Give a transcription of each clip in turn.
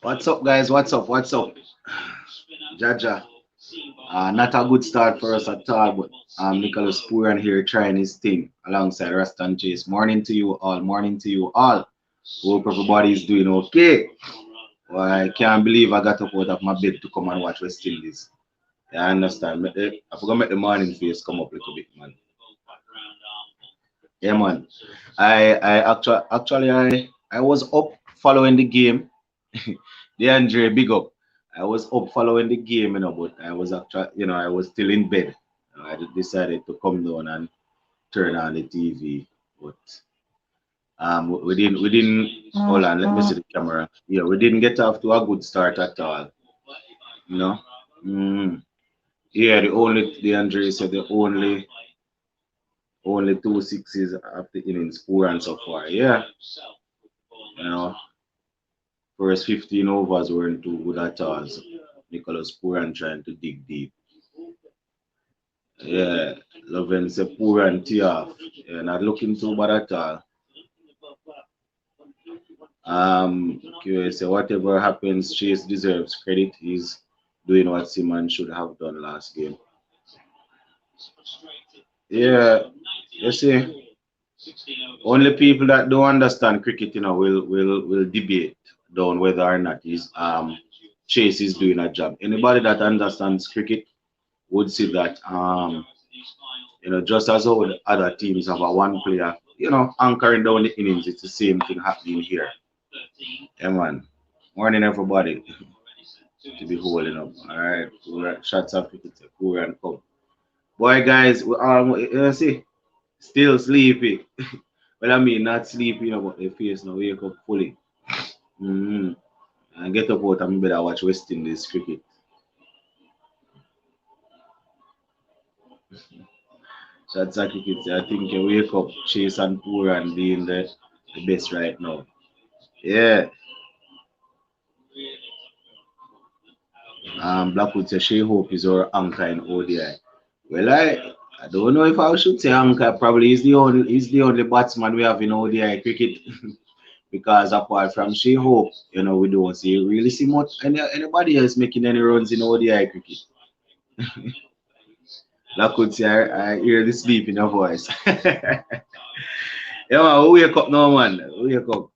What's up, guys? What's up? What's up? Jaja. Not a good start for us at all, but Nicholas Puran here trying his thing alongside Rastan Chase. Morning to you all. Morning to you all. Hope everybody is doing okay. Well, I can't believe I got up out of my bed to come and watch West Indies. Yeah, I understand. I forgot to make the morning face come up a little bit, man. Yeah, man. I was up following the game. The Andre, big up. I was up following the game, but I was actually, I was still in bed. I decided to come down and turn on the TV, but we didn't. Hold on, let me see the camera. Yeah, we didn't get off to a good start at all. You know. Mm. Yeah, the Andre said the only two sixes of the innings, four and so far. Yeah, you know, first 15 overs weren't too good at all. So Nicholas Puran trying to dig deep. Yeah, Lovens Puran tee off. Yeah, not looking too bad at all. QA whatever happens, Chase deserves credit. He's doing what Simon should have done last game. Yeah, you see, only people that don't understand cricket, will debate down whether or not Chase is doing a job. Anybody that understands cricket would see that just as how the other teams have a one player, anchoring down the innings, it's the same thing happening here. Yeah, man. Morning, everybody. To be holding up. All right, shots of cricket, cool and come. Boy, guys, you see, still sleepy. Well, I mean, not sleepy, but the face now wake up fully. Mm-hmm. And get up out and better watch West Indies cricket. Shots of cricket, I think you wake up, Chase and Poor and being the best right now. Yeah. Blackwood says Shea Hope is our anchor in ODI. Well, I don't know if I should say anchor. Probably he's the only batsman we have in ODI cricket. Because apart from Shea Hope, we don't really see much anybody else making any runs in ODI cricket. Blackwood say I hear the sleep in your voice. Yeah, man, wake up now, man. Wake up.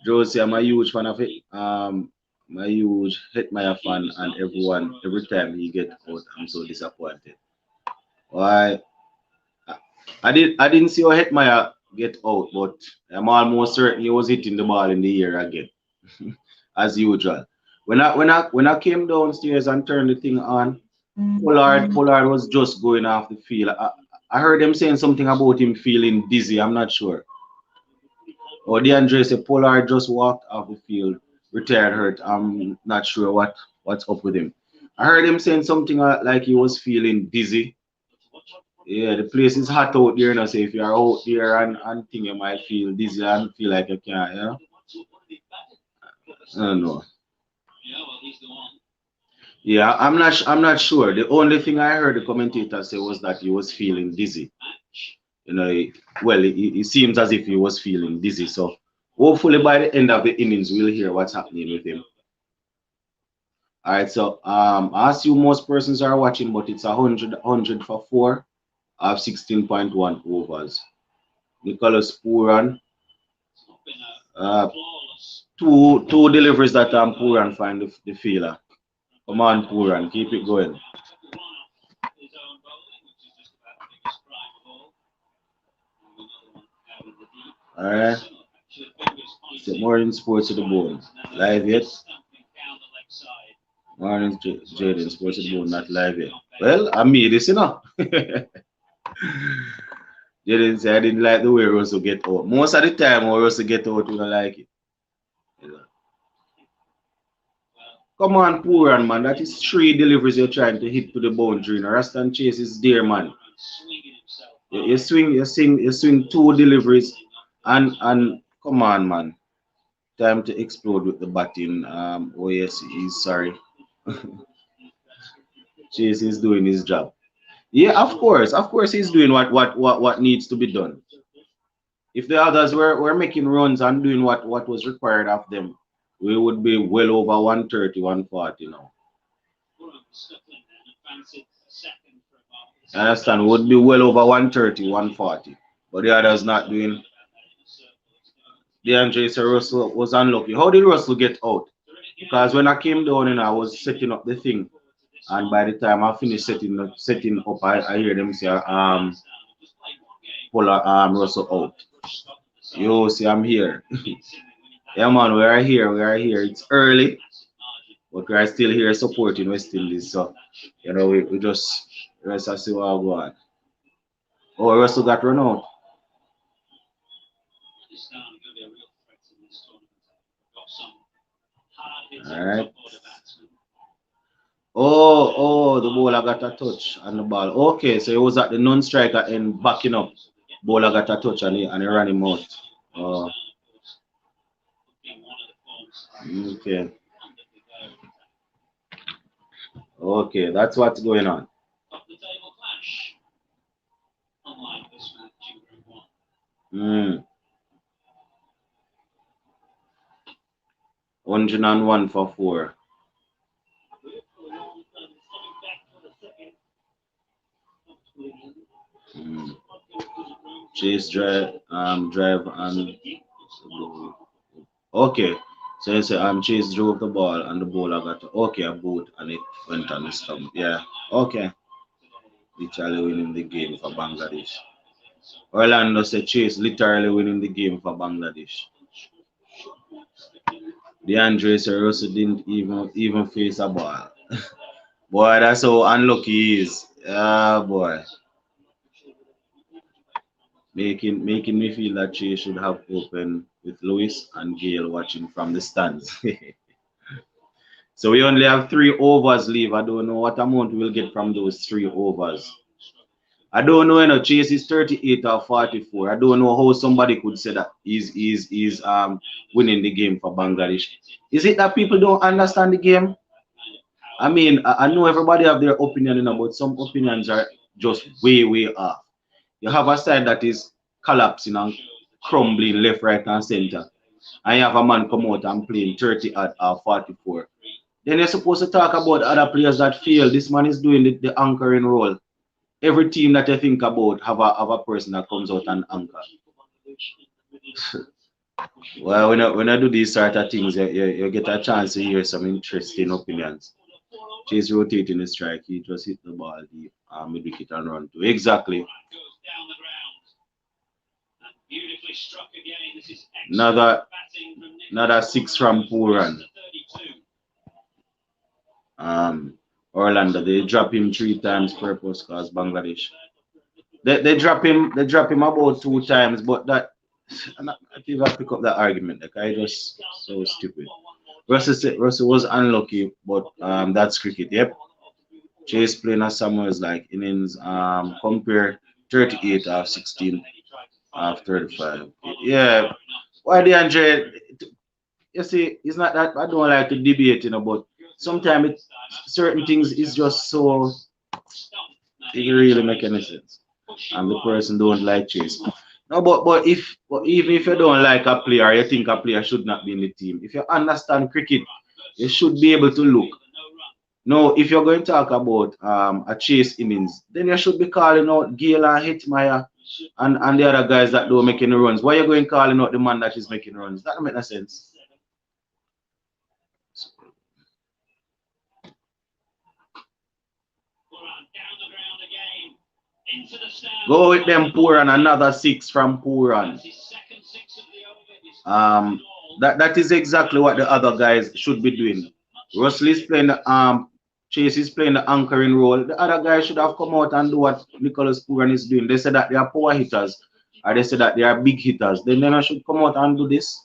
Josie, I'm a huge fan of it. I'm a huge Hetmeyer fan, and every time he get out, I'm so disappointed. Why? I didn't see how Hetmeyer get out, but I'm almost certain he was hitting the ball in the air again, as usual. When I came downstairs and turned the thing on, Pollard was just going off the field. I heard them saying something about him feeling dizzy. I'm not sure. Or DeAndre said Pollard just walked off the field, retired hurt. I'm not sure what's up with him. I heard him saying something like he was feeling dizzy. Yeah, the place is hot out there, so if you're out there and think you might feel dizzy and feel like you can't. I don't know. Yeah, I'm not sure. The only thing I heard the commentator say was that he was feeling dizzy. You know, well, it seems as if he was feeling dizzy. So hopefully by the end of the innings, we'll hear what's happening with him. All right, so I assume most persons are watching, but it's 100 for four of 16.1 overs. Nicholas Puran, uh, two deliveries that Puran find the fielder. Come on, Puran, keep it going. All right. So morning sports to the bone. Live yet? Morning, Jaden. Sports to the bone, not live yet. Well, I made this, Jaden said I didn't like the way Russell get out. Most of the time, when Russell get out, we don't like it. Come on, Puran, man. That is three deliveries you're trying to hit to the boundary. Now, Rastan Chase is there, man. You swing two deliveries, and come on, man. Time to explode with the batting. Oh yes, he's sorry. Chase is doing his job. Yeah, of course, he's doing what needs to be done. If the others were making runs and doing what was required of them, we would be well over 130, 140 now. I understand, we would be well over 130, 140. But the others not doing. DeAndre said Russell was unlucky. How did Russell get out? Because when I came down and I was setting up the thing, and by the time I finished setting up, I hear them say pull Russell out. Yo, see, I'm here. Yeah, man, we are here. We are here. It's early, but we are still here supporting West Indies. So, you know, we just rest and see what I go on. Oh, Russell got run out. All right. Oh, the bowler got a touch on the ball. Okay, so he was at the non-striker and backing up. Bowler got a touch and he ran him out. Oh, okay. Okay, that's what's going on. Mm. 101 for 4. Mm. Chase drive and okay. So you say Chase drove the ball and the bowler got a boot and it went on the stump. Yeah. Okay. Literally winning the game for Bangladesh. Orlando said Chase literally winning the game for Bangladesh. DeAndre said Russell didn't even face a ball. Boy, that's how unlucky he is. Ah, boy. Making me feel that Chase should have opened with Lewis and Gale watching from the stands. So we only have 3 overs leave. I don't know what amount we'll get from those 3 overs. I don't know, Chase is 38 or 44. I don't know how somebody could say that he's winning the game for Bangladesh. Is it that people don't understand the game? I mean, I know everybody have their opinion, but some opinions are just way off. You have a side that is collapsing and crumbling left, right, and center. And you have a man come out and playing 30 or 44. Then you're supposed to talk about other players that fail. This man is doing the anchoring role. Every team that you think about have a person that comes out and anchor. Well, when I do these sort of things, you get a chance to hear some interesting opinions. Chase rotating the strike, he just hit the ball deep, mid-wicket and run to. Exactly. Another 6 from Puran. Orlando, they drop him 3 times purpose cause Bangladesh. They drop him about 2 times, but that I think I pick up that argument. The guy just so stupid. Russell was unlucky, but that's cricket. Yep. Chase playing as Samuels like innings compare 38 of 16 of 35. Yeah. Why DeAndre? You see, it's not that I don't like to debate, but sometimes certain things is just so it really make any sense. And the person don't like Chase. No, but even if you don't like a player, you think a player should not be in the team. If you understand cricket, you should be able to look. No, if you're going to talk about a Chase innings, then you should be calling out Gale and Hitmire and the other guys that don't make any runs. Why are you going calling out the man that is making runs? That don't make no sense. Go with them Puran, another 6 from Puran. That is exactly what the other guys should be doing. Russell is playing the Chase is playing the anchoring role. The other guys should have come out and do what Nicholas Puran is doing. They said that they are power hitters, or they said that they are big hitters. Then I should come out and do this.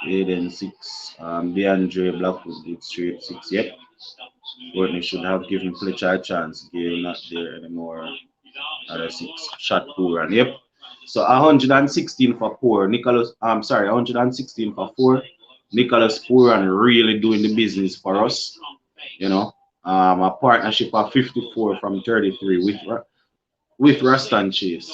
8 and 6. DeAndre Blackwood did straight 6. Yep. Courtney should have given Fletcher a chance. Gale not there anymore. Other 6. Shot Puran. Yep. So 116 for 4. 116 for 4. Nicholas Puran really doing the business for us. a partnership of 54 from 33 with Ruston Chase.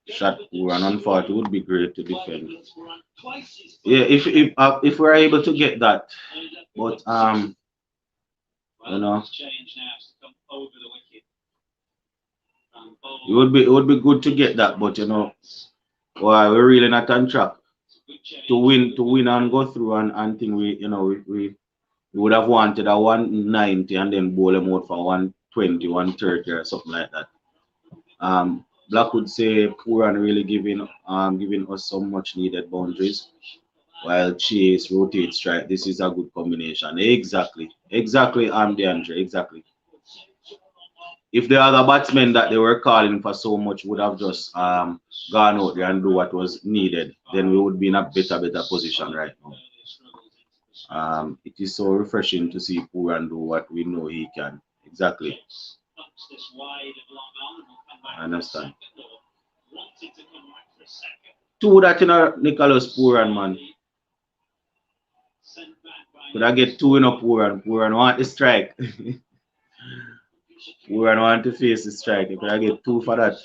Shot poor and unfortunate would be great to defend. Yeah, if we're able to get that, but you know, it would be good to get that, but you know, why we're really not on track to win and go through and think we would have wanted a 190 and then bowl them out for 120, 130 or something like that. Black would say poor and really giving us some much needed boundaries while Chase rotates strike. This is a good combination. Exactly, DeAndre, exactly. If the other batsmen that they were calling for so much would have just gone out there and do what was needed, then we would be in a better position right now. It is so refreshing to see Puran do what we know he can. Exactly. I understand. Two that Nicholas Puran, man. Could I get two in a Puran? Puran want the strike. Puran want to face the strike. Could I get two for that?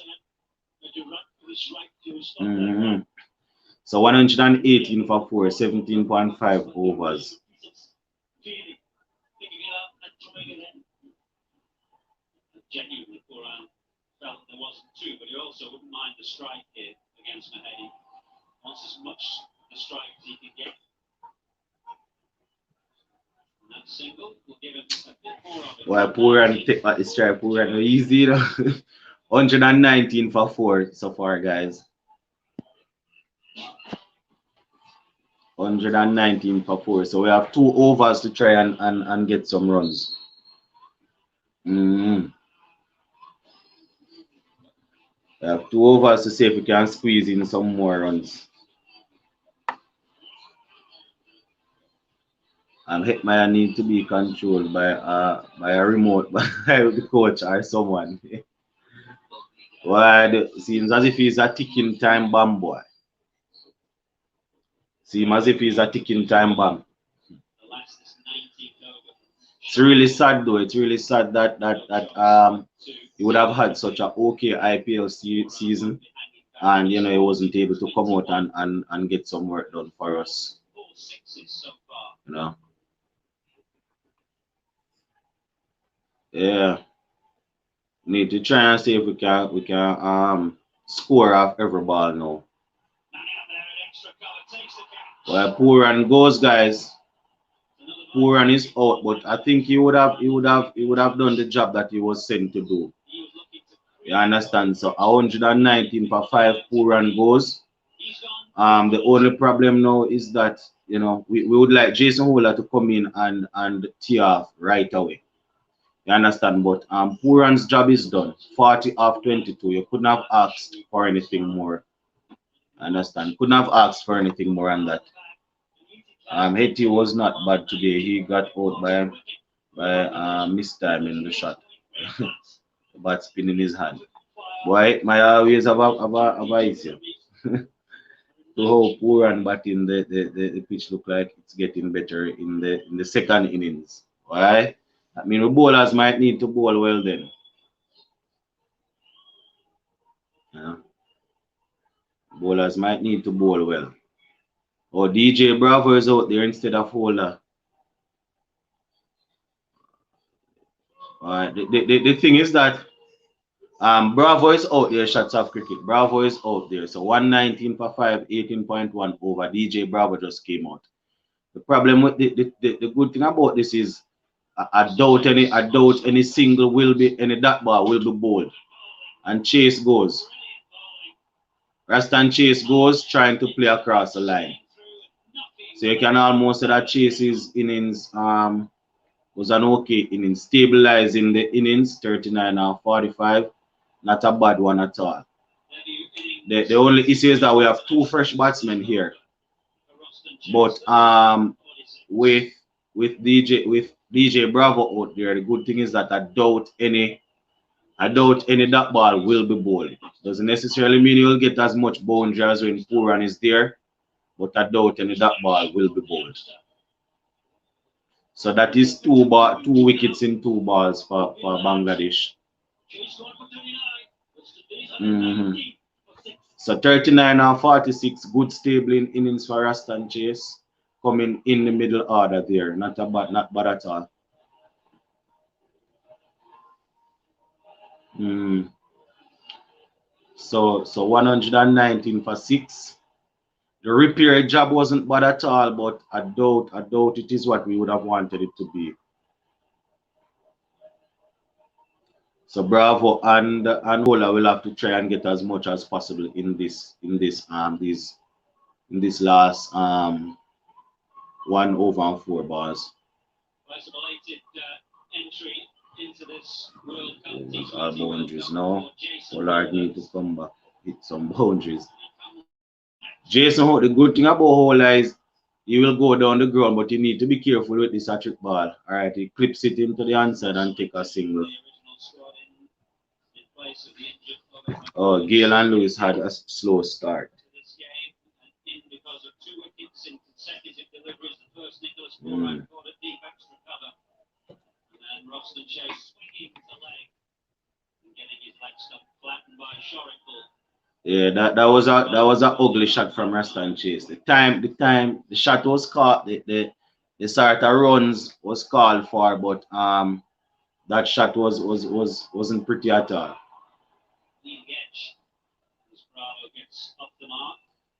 So 118 for 4, 17.5 overs. Genuinely, Puran felt there wasn't two, but he also wouldn't mind the strike here against Mahedi. Wants as much the strike as he can get. And that single will give him a bit more of it. Well, Puran take back the strike. Puran easy, you know. 119 for 4 so far, guys. 119 for 4. So we have 2 overs to try and get some runs. We have 2 overs to see if we can squeeze in some more runs. And Hitmaya need to be controlled by a remote by the coach or someone. Well, it seems as if he's a ticking time bomb, boy. Seems as if he's a ticking time bomb. It's really sad though. It's really sad that he would have had such a okay IPL season, and you know he wasn't able to come out and get some work done for us. You know. Yeah. Need to try and see if we can score off every ball now. Well, Puran goes, guys. Puran is out, but I think he would have done the job that he was sent to do. You understand? So 119 for 5, Puran goes. The only problem now is that you know we would like Jason Hooler to come in and tee off right away. You understand? But Puran's job is done. 40 off 22. You couldn't have asked for anything more. Understand? Couldn't have asked for anything more than that. Hetty was not bad today. He got out by mistiming the shot. But spin in his hand. Boy, my always have easier. To how Puran batting the pitch look like it's getting better in the second innings. Why? I mean, the bowlers might need to bowl well then. Yeah. Bowlers might need to bowl well. Or DJ Bravo is out there instead of Holder. Alright. The thing is that Bravo is out there, shots of cricket. Bravo is out there. So 119 for 5, 18.1 over. DJ Bravo just came out. The problem with the good thing about this is I doubt any single will be any dot ball will be bowled. And Chase goes. Rastan Chase goes trying to play across the line. So you can almost say that Chase's innings was an okay innings, stabilizing the innings, 39 and 45. Not a bad one at all. The only issue is that we have 2 fresh batsmen here. But with DJ Bravo out there, the good thing is that I doubt any dot ball will be bowled. Doesn't necessarily mean you'll get as much boundary as when Puran is there. but I doubt any that ball will be bowled. So that is two wickets in 2 balls for Bangladesh. Mhm. So 39 and 46, good stable innings for Rastan Chase, coming in the middle order there. Not bad at all. Mm. So 119 for 6. The repair job wasn't bad at all, but I doubt it is what we would have wanted it to be. So Bravo and Ola will have to try and get as much as possible in this last 1 over 4 balls. All boundaries now. Pollard need to come back, hit some boundaries. Jason, the good thing about Ola is he will go down the ground, but you need to be careful with this hat-trick ball. All right, he clips it into the answer and take a single. Oh, Gale and Lewis had a slow start. Mm. Yeah, that was a ugly shot from Rastan Chase. The shot was caught. The sort of runs was called for, but that shot wasn't pretty at all.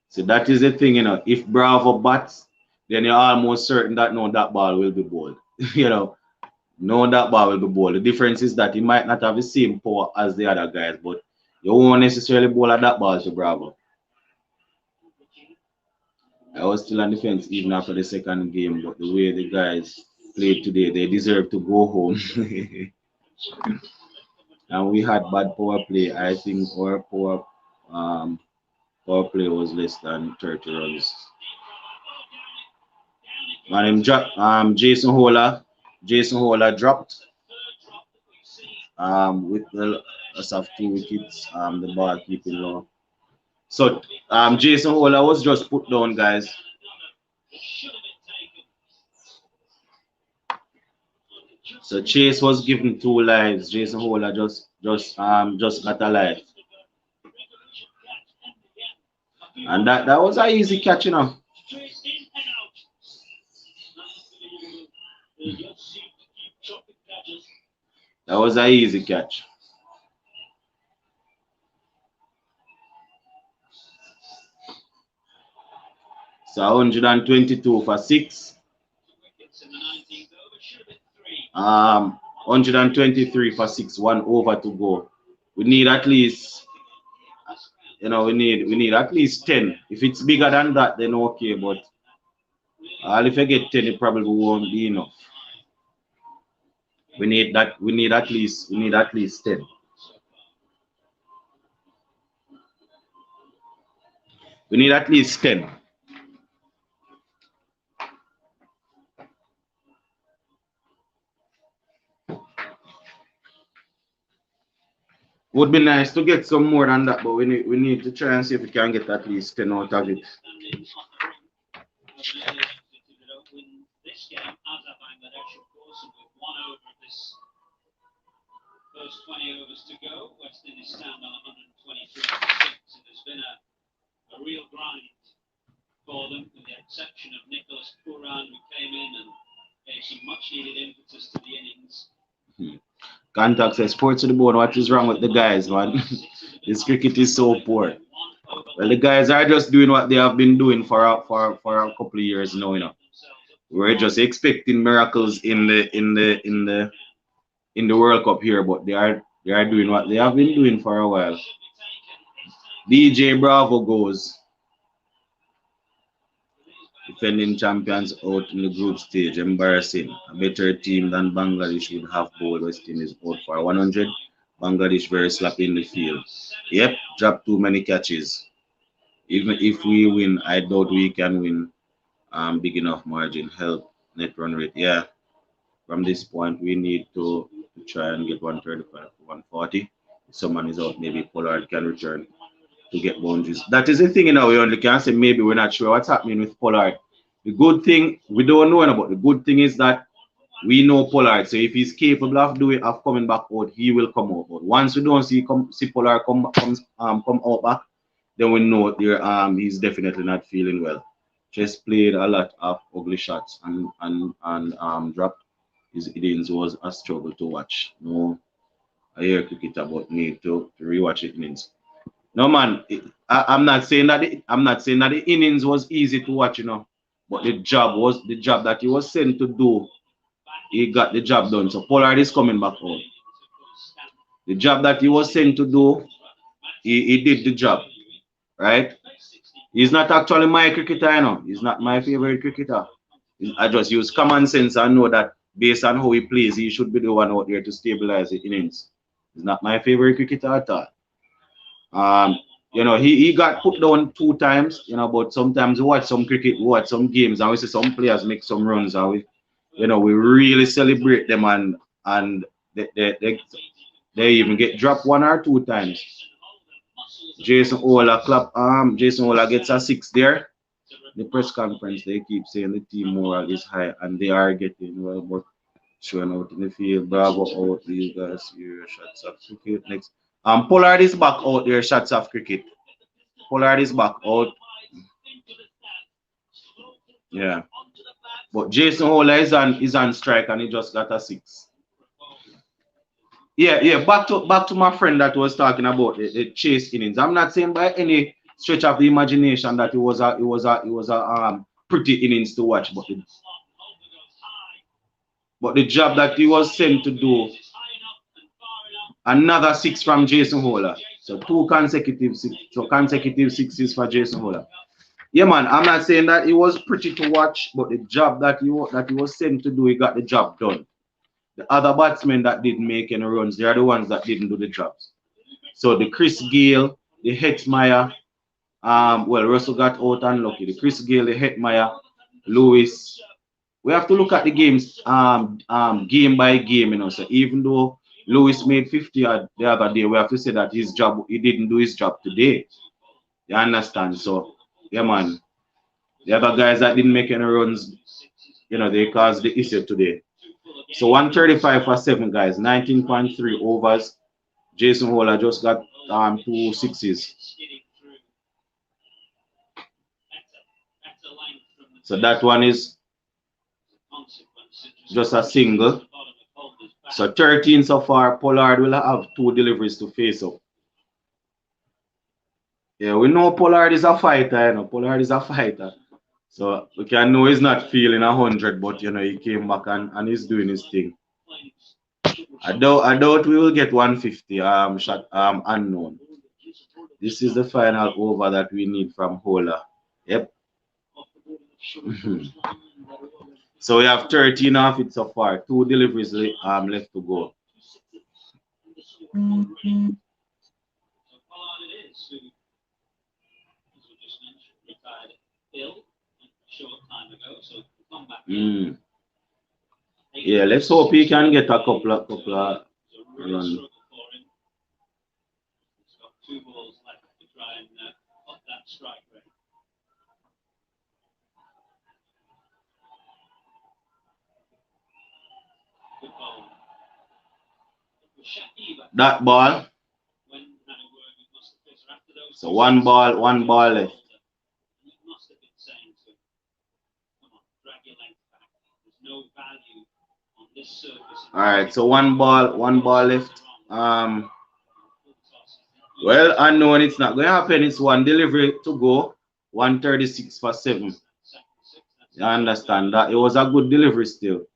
So that is the thing, If Bravo bats, then you're almost certain that no, that ball will be bowled. No, that ball will be bowled. The difference is that he might not have the same power as the other guys, but you won't necessarily bowl at that ball to Bravo. I was still on the fence even after the second game, but the way the guys played today, they deserve to go home. And we had bad power play. I think our power play was less than 30 runs. My name Jason Hola. Jason Hola dropped with the loss of 2 wickets. The ball keeping low. So Jason Hola was just put down, guys. So Chase was given 2 lives. Jason Hola just got a life. And that was an easy catch, That was an easy catch. So 122 for 6. 123 for 6, 1 over to go. We need at least, we need at least 10. If it's bigger than that, then okay. But if I get 10, it probably won't be enough. We need at least 10. We need at least 10. Would be nice to get some more than that, but we need to try and see if we can get at least 10 out of it. First 20 overs to go. West Indies stand on 123 for 6. It has been a real grind for them, with the exception of Nicholas Puran, who came in and gave some much needed impetus to the innings. Contact says, sports to the board. What is wrong with the guys, man? This cricket is so poor. Well, the guys are just doing what they have been doing for a couple of years now, We're just expecting miracles in the World Cup here, but they are doing what they have been doing for a while. DJ Bravo goes. Defending champions out in the group stage, embarrassing. A better team than Bangladesh would have bowled West Indies out for 100. Bangladesh very sloppy in the field. Yep, dropped too many catches. Even if we win, I doubt we can win. Big enough margin, help, net run rate. Yeah, from this point, we need to try and get 135, 140. If someone is out, maybe Pollard can return to get boundaries. That is the thing, you know, we only can say maybe we're not sure what's happening with Pollard. The good thing, we don't know about the good thing is that we know Pollard. So if he's capable of doing of coming back out, he will come out. But once we don't see Pollard come out back, then we know there he's definitely not feeling well. Just played a lot of ugly shots and dropped. His innings was a struggle to watch. No, I hear cricket about need to rewatch it innings. No man, I'm not saying that the innings was easy to watch, you know, but the job that he was sent to do. He got the job done. So Pollard is coming back home. The job that he was sent to do, he did the job, right? He's not actually my cricketer, you know. He's not my favorite cricketer. I just use common sense and know that based on how he plays, he should be the one out there to stabilize the innings. He's not my favorite cricketer at all. You know, he got put down 2 times, you know, but sometimes we watch some cricket, we watch some games, and we see some players make some runs, and we really celebrate them, and they even get dropped 1 or 2 times. Jason Ola gets a 6 there. The press conference, they keep saying the team morale is high, and they are getting well, but showing out in the field. Bravo out, these guys here, shots of cricket. Next, Pollard is back out there, shots of cricket. Pollard is back out. Yeah. But Jason Ola is on strike, and he just got a 6. Yeah. Back to my friend that was talking about the chase innings. I'm not saying by any stretch of the imagination that it was a pretty innings to watch, but the job that he was sent to do, another 6 from Jason Ola. So consecutive 6s for Jason Ola. Yeah, man. I'm not saying that it was pretty to watch, but the job that he was sent to do, he got the job done. The other batsmen that didn't make any runs, they are the ones that didn't do the jobs. So the Chris Gayle, the Hetmeyer, Russell got out unlucky. The Chris Gayle, the Hetmeyer, Lewis. We have to look at the games game by game, you know. So even though Lewis made 50 the other day, we have to say that he didn't do his job today. You understand? So yeah, man. The other guys that didn't make any runs, you know, they caused the issue today. So 135 for 7 guys, 19.3 overs. Jason Ola just got 2 6s. So that one is just a single. So 13 so far. Pollard will have 2 deliveries to face up. Yeah, we know Pollard is a fighter, you know. Pollard is a fighter. So we can know he's not feeling 100, but you know he came back and he's doing his thing. I doubt we will get 150 shot unknown. This is the final over that we need from Ola. Yep. So we have 13 off it so far. 2 deliveries left to go. Yeah, let's hope he can get a couple of runs. That ball. So one ball left. All right, so one ball left. Well, unknown, it's not going to happen. It's 1 delivery to go, 136 for 7. You understand that? It was a good delivery still.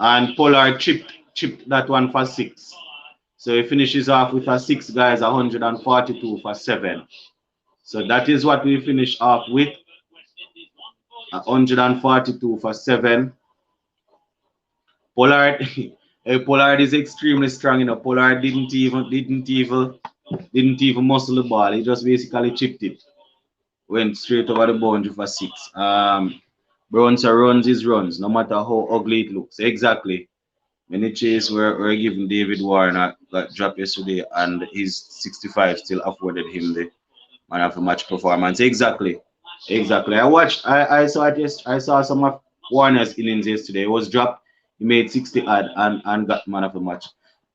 And Pollard chipped that one for 6. So he finishes off with a 6, guys, 142 for 7. So that is what we finish off with. 142 for 7. Pollard is extremely strong, you know. Pollard didn't even muscle the ball. He just basically chipped it. Went straight over the boundary for 6. Bouncer runs his runs, no matter how ugly it looks. Exactly. Many chase were given David Warner got dropped yesterday, and his 65 still afforded him the man of the match performance. Exactly. Exactly. I saw it I saw some of Warner's innings yesterday. It was dropped. He made 60 odd and got man of the match.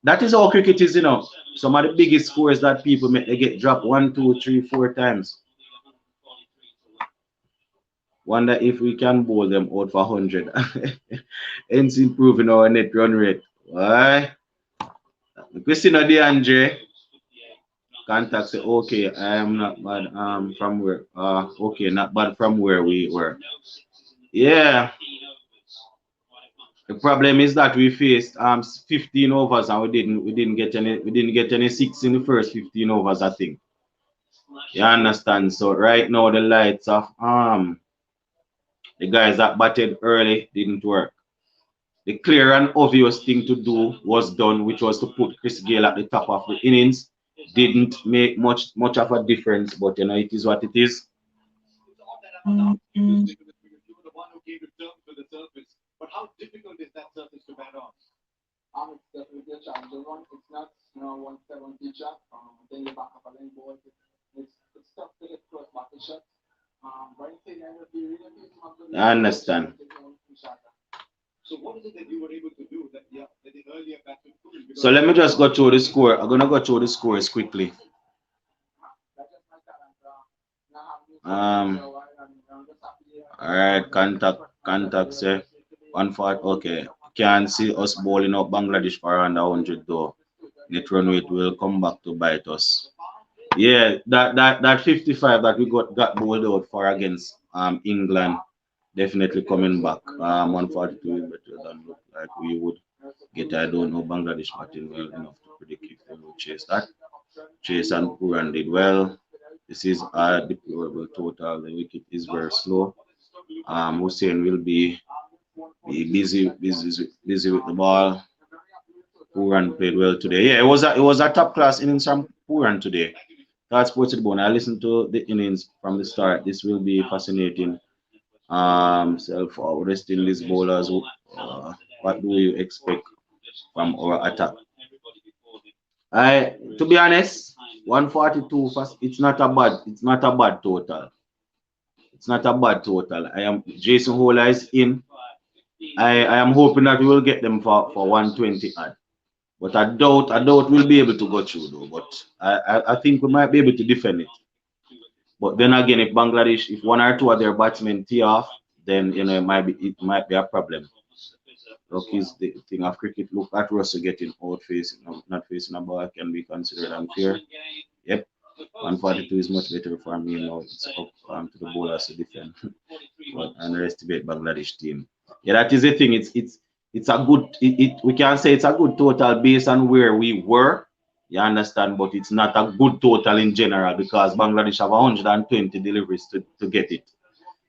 That is how cricket is, you know. Some of the biggest scores that people make, they get dropped one, two, three, four times. Wonder if we can bowl them out for 100. Hence improving our net run rate. Why? Christina DeAndre contact say, okay, I am not bad from where okay, not bad from where we were. Yeah. The problem is that we faced 15 overs and we didn't get any six in the first 15 overs, I think. You understand? So right now the lights of the guys that batted early didn't work. The clear and obvious thing to do was done, which was to put Chris Gayle at the top of the innings. Didn't make much of a difference, but you know it is what it is. I understand. So let me just go through the score. I'm gonna go through the scores quickly. All right, contact say 140. Okay, can't see us bowling out Bangladesh for around 100 though. Net run rate will come back to bite us. Yeah, that 55 that we got bowled out for against England definitely coming back. 142 is better than look like we would get. I don't know Bangladesh batting well enough to predict if they will chase that. Chase and Puran did well. This is a deplorable total. The wicket is very slow. Hussein will be busy with the ball. Puran played well today. Yeah, it was a top class innings from Puran today. That's Sports Bone. I listened to the innings from the start. This will be fascinating. Resting these bowlers. What do you expect from our attack? To be honest, 142 first. It's not a bad total. It's not a bad total. Jason Hola is in. I am hoping that we will get them for 120 odd. But I doubt we'll be able to go through though. But I think we might be able to defend it. But then again, if one or two of their batsmen tee off, then you know it might be a problem. Look, is the thing of cricket. Look at Russell getting out facing, not facing a ball can be considered unfair. Yep, 142 is much better for me now. It's up to the bowlers to defend, but underestimate Bangladesh team. Yeah, that is the thing. It's a good. We can say it's a good total based on where we were. You understand, but it's not a good total in general because Bangladesh have 120 deliveries to get it.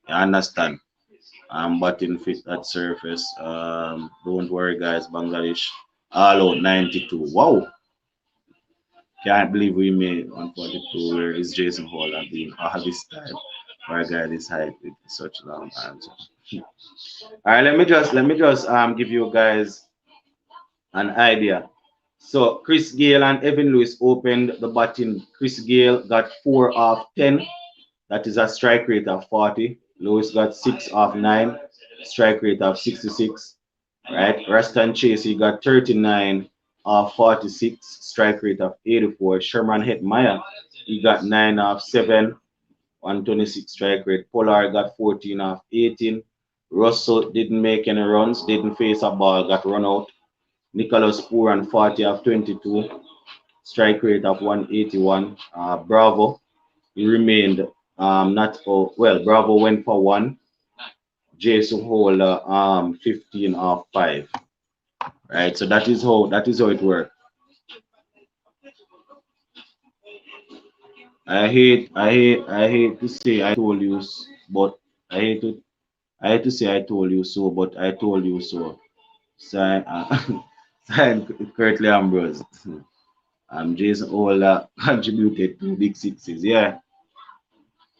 You understand? Batting fit at surface. Don't worry, guys. Bangladesh all out 92. Wow, can't believe we made 142. Where is Jason Holland being all this time for a guy this height with such long arms? All right, let me just give you guys an idea. So Chris Gayle and Evan Lewis opened the batting. Chris Gayle got 4 off 10. That is a strike rate of 40. Lewis got 6 off 9, strike rate of 66. Right. Rastan Chase, he got 39 off 46, strike rate of 84. Sherman Hetmeyer, he got 9 off 7, 126 strike rate. Pollard got 14 off 18. Russell didn't make any runs, didn't face a ball, got run out. Nicholas Pooran 40 off 22, strike rate of 181. Bravo, he remained not for well. Bravo went for 1. Jason Holder 15 off 5. Right, so that is how it works. I hate to say I told you, but I hate to I hate to say I told you so, but I told you so. Sign, sign Curtly Ambrose. Jason Holder contributed 2 big 6s. Yeah,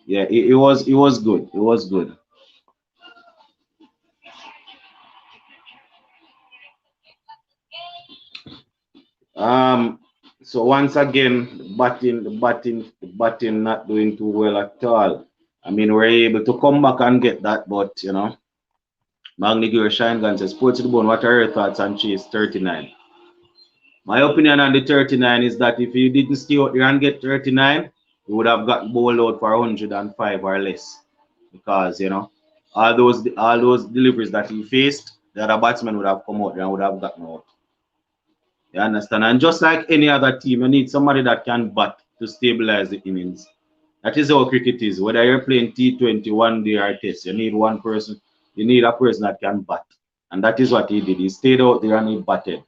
yeah, it was good. It was good. So once again, the batting not doing too well at all. I mean, we're able to come back and get that, but you know, Magni Shine Gun says, Sports to the Bone, what are your thoughts on Chase 39? My opinion on the 39 is that if you didn't stay out there and get 39, you would have gotten bowled out for 105 or less. Because, you know, all those deliveries that he faced, the other batsmen would have come out there and would have gotten out. You understand? And just like any other team, you need somebody that can bat to stabilize the innings. That is how cricket is. Whether you're playing T20, one day or test, you need one person, you need a person that can bat. And that is what he did. He stayed out there and he batted.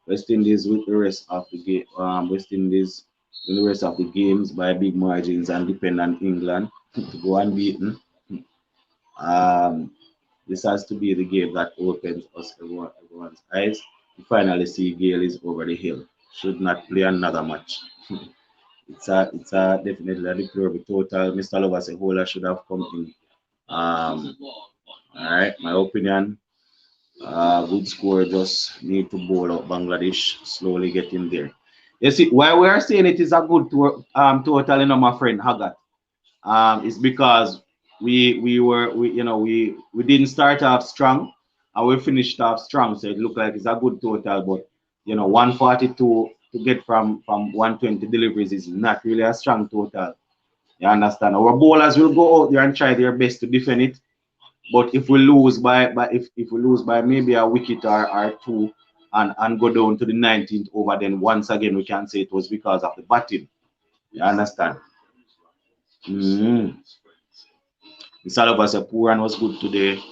West Indies with the rest of the game, West Indies with the rest of the games by big margins and depend on England to go unbeaten. Um, this has to be the game that opens everyone's eyes. We finally see Gale is over the hill. Should not play another match. It's a definitely a deplorable total. Mr. Lover said Hola should have come in. All right, my opinion. Good score, just need to bowl out Bangladesh, slowly getting there. You see, why we are saying it is a good total, you know, my friend Haggard, is because we didn't start off strong and we finished off strong, so it looked like it's a good total, but you know, 142 to get from 120 deliveries is not really a strong total. You understand? Our bowlers will go out there and try their best to defend it, but if we lose by if we lose by maybe a wicket or two and go down to the 19th over, then once again we can say it was because of the batting. You understand? Mm-hmm. Salova said Puran was good today.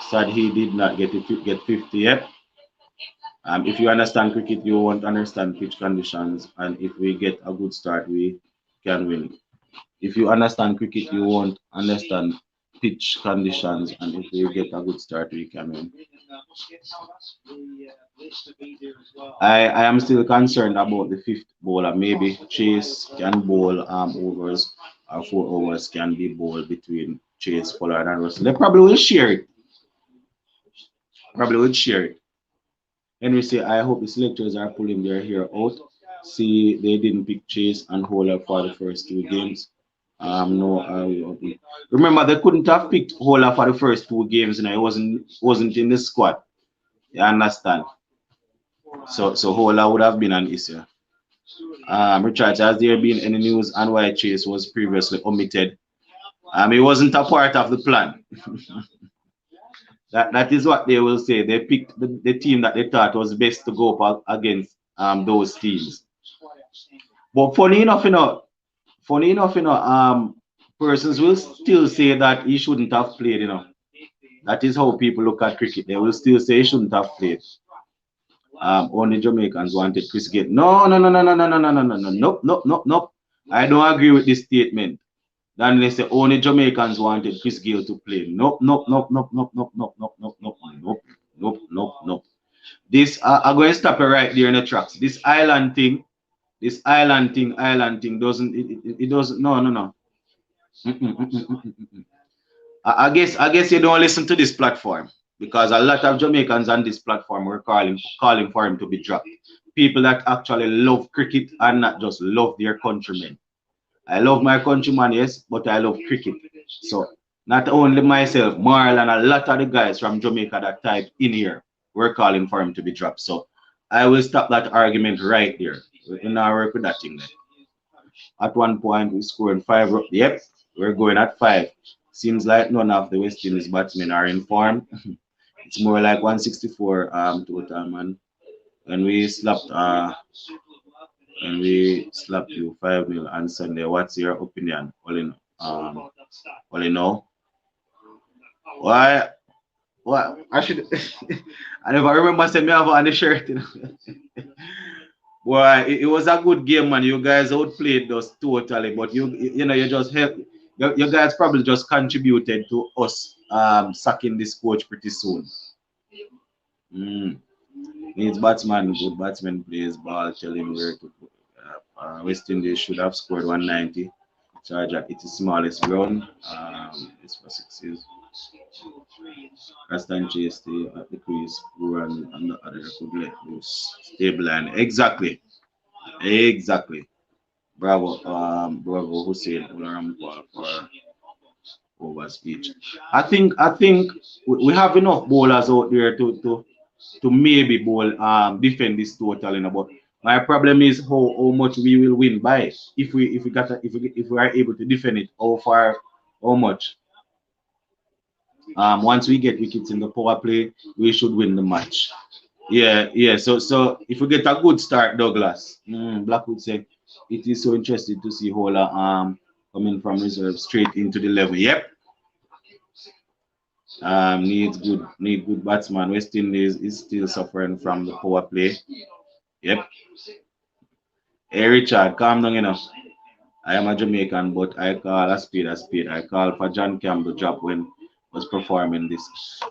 Sad he did not get 50 yet. If you understand cricket, you won't understand pitch conditions, and if we get a good start, we can win. If you understand cricket, you won't understand pitch conditions, and if we get a good start, we can win. I am still concerned about the fifth bowler. Maybe Chase can bowl overs, or 4 overs can be bowled between Chase, Pollard, and Russell. They probably will share it. Probably will share it. Henry say, I hope the selectors are pulling their hair out. See, they didn't pick Chase and Holler for the first 2 games. No, remember they couldn't have picked Holler for the first 2 games. You know, it wasn't in the squad. You understand? So Holler would have been an issue. Richard, has there been any news on why Chase was previously omitted? It wasn't a part of the plan. That is what they will say. They picked the team that they thought was best to go up against those teams. But persons will still say that he shouldn't have played, you know. That is how people look at cricket. They will still say he shouldn't have played. Only Jamaicans wanted Chris Gale. No, no, no, no, no, no, no, no, no, no, no, nope, nope, nope, nope. I don't agree with this statement. Then they say only Jamaicans wanted Chris Gale to play. Nope, nope, nope, nope, nope, nope, nope, nope, nope, nope, nope, nope, nope, nope. This I'm going to stop it right there in the tracks. This island thing doesn't it doesn't no no no. I guess you don't listen to this platform because a lot of Jamaicans on this platform were calling for him to be dropped. People that actually love cricket and not just love their countrymen. I love my countryman, yes, but I love cricket. So not only myself, Marl and a lot of the guys from Jamaica that type in here were calling for him to be dropped. So I will stop that argument right there. We're in our work with that thing then. At one point we scored 5. Yep, we're going at 5. Seems like none of the West Indies batsmen are in form. It's more like 164 total, man. And we slapped you 5-0 on Sunday. What's your opinion? All in all. Why I should I never remember saying me have on the shirt, you know. Boy, it was a good game, man. You guys outplayed us totally, but you know you just help. You guys probably just contributed to us sacking this coach pretty soon. Mm. Needs batsman, good batsman plays ball. Tell him where to put. West Indies should have scored 190. Charge at its smallest ground. It's for 6 years. Rastan chase at the crease, run and the other could let loose. Stable line. Exactly. Exactly. Bravo, bravo Hussein Ularam for over speech. I think we have enough bowlers out there to maybe bowl defend this total, but my problem is how much we will win by if we are able to defend it, how far, how much. Once we get wickets in the power play, we should win the match. Yeah, yeah. So if we get a good start, Douglas, Blackwood said it is so interesting to see Hola coming from reserve straight into the level. Yep. Need good batsman. West Indies is still suffering from the power play. Yep. Hey Richard, calm down, I am a Jamaican, but I call a spade a spade. I call for John Campbell drop when was performing this.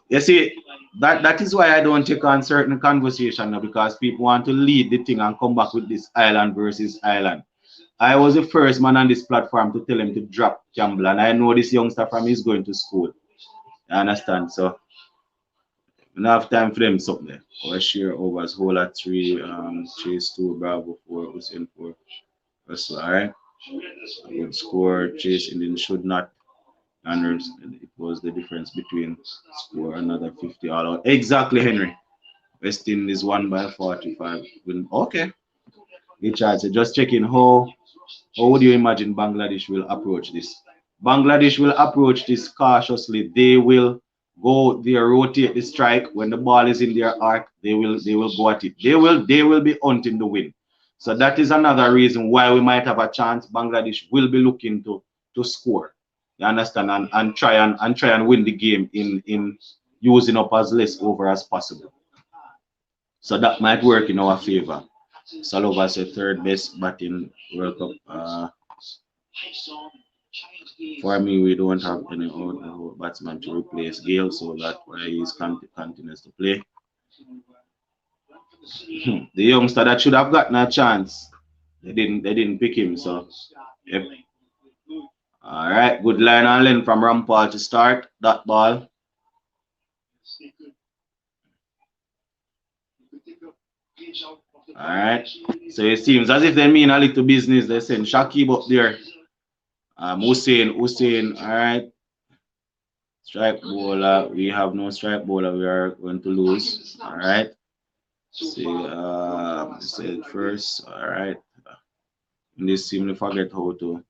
You see, that is why I don't take on certain conversation now, because people want to lead the thing and come back with this island versus island. I was the first man on this platform to tell him to drop Campbell, and I know this youngster from is going to school. You understand? So we don't have time for them something there. Our share overs, whole at three, chase two, Bravo four, Hussein four. That's all right. A good score, chase Indian should not. And it was the difference between score another 50 all out. Exactly, Henry. West Indies won by 45. Okay. Richard said, just checking how would you imagine Bangladesh will approach this? Bangladesh will approach this cautiously. They rotate the strike when the ball is in their arc. They will go at it. They will be hunting the win. So that is another reason why we might have a chance. Bangladesh will be looking to score. You understand, and try and win the game in using up as less over as possible. So that might work in our favor. Salova said third best batting World Cup. For me, we don't have any other batsman to replace Gale, so that's why he's continues to play. The youngster that should have gotten a chance, they didn't pick him. So, yep. All right, good line and length from Rampal to start that ball. All right. So it seems as if they mean a little business. They send Shakib up there. Hussein. All right. Strike bowler. We have no strike bowler. We are going to lose. All right. See, say it first. All right. In this team, we forget how to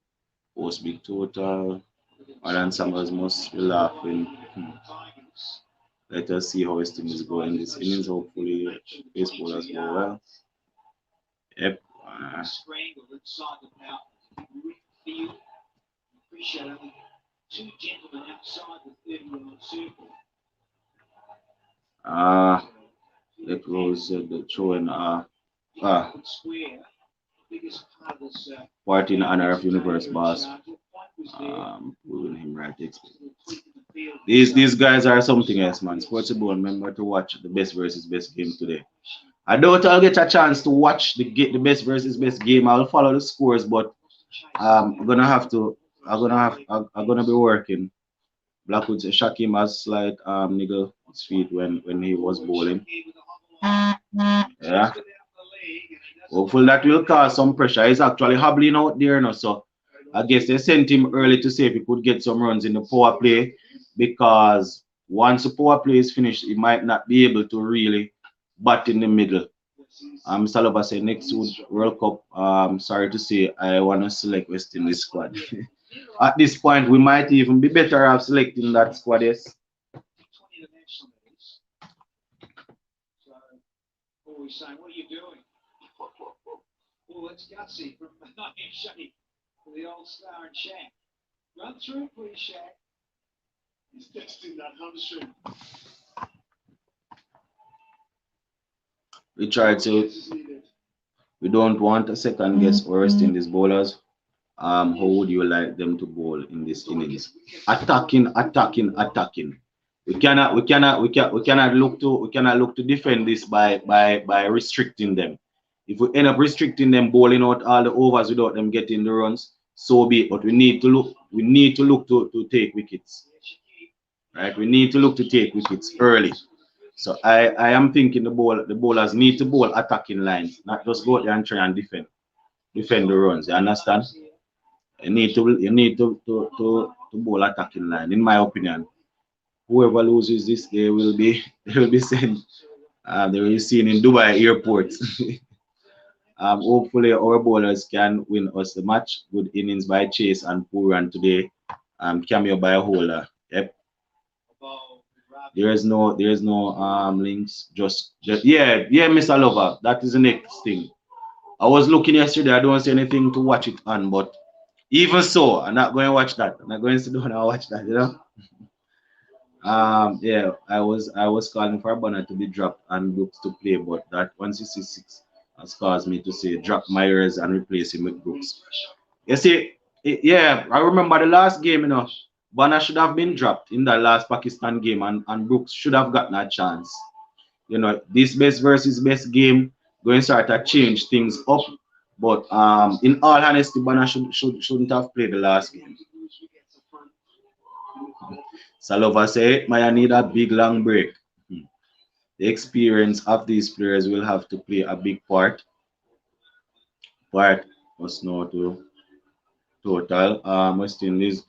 post big total. Alan Summers must be laughing. Let us see how his team is going this innings. Hopefully, base bowlers go well. Yep. That goes the throwing party in honor of Universe Boss. Proving him right. These guys are something else, man. Sportsable, remember to watch the best versus best game today. I doubt I'll get a chance to watch the best versus best game. I'll follow the scores, but I'm gonna have to. I'm gonna be working. Blackwood Shakim has slight niggle his feet when he was bowling. Yeah. Hopefully that will cause some pressure. He's actually hobbling out there now, so I guess they sent him early to see if he could get some runs in the power play, because once the power play is finished, he might not be able to really bat in the middle. Salova said next World Cup, sorry to say, I want to select West Indies squad. At this point, we might even be better off selecting that squad, yes. Saying, what are you doing? Oh, that's gutsy from Shaq, the old star and Shaq. Run through, please, Shaq. He's testing that hamstring. We tried to. We don't want a second guess or West Indies bowlers. How would you like them to bowl in this innings? Attacking. We cannot look to defend this by restricting them. If we end up restricting them, bowling out all the overs without them getting the runs, so be it. But we need to look to take wickets. right? We need to look to take wickets early. So I am thinking the bowlers need to bowl attacking lines, not just go out there and try and defend the runs. You understand? You need to bowl attacking line. In my opinion, whoever loses this, they will be they will be sent. They will be seen in Dubai airport. Hopefully our bowlers can win us the match. Good innings by Chase and Pooran today. Cameo by Holder. Yep. There is no links. Just yeah, Mr. Lover. That is the next thing. I was looking yesterday. I don't see anything to watch it on, but even so, I'm not going to watch that. I'm not going to sit down and watch that. Yeah, I was calling for Bonner to be dropped and Brooks to play, but that 166 has caused me to say drop Myers and replace him with Brooks. You see, yeah, I remember the last game, Bonner should have been dropped in the last Pakistan game, and Brooks should have gotten a chance. This best versus best game going to start to change things up. But in all honesty, Bonner shouldn't have played the last game. Salova say, "Maya need a big long break." The experience of these players will have to play a big part was no to total. West Indies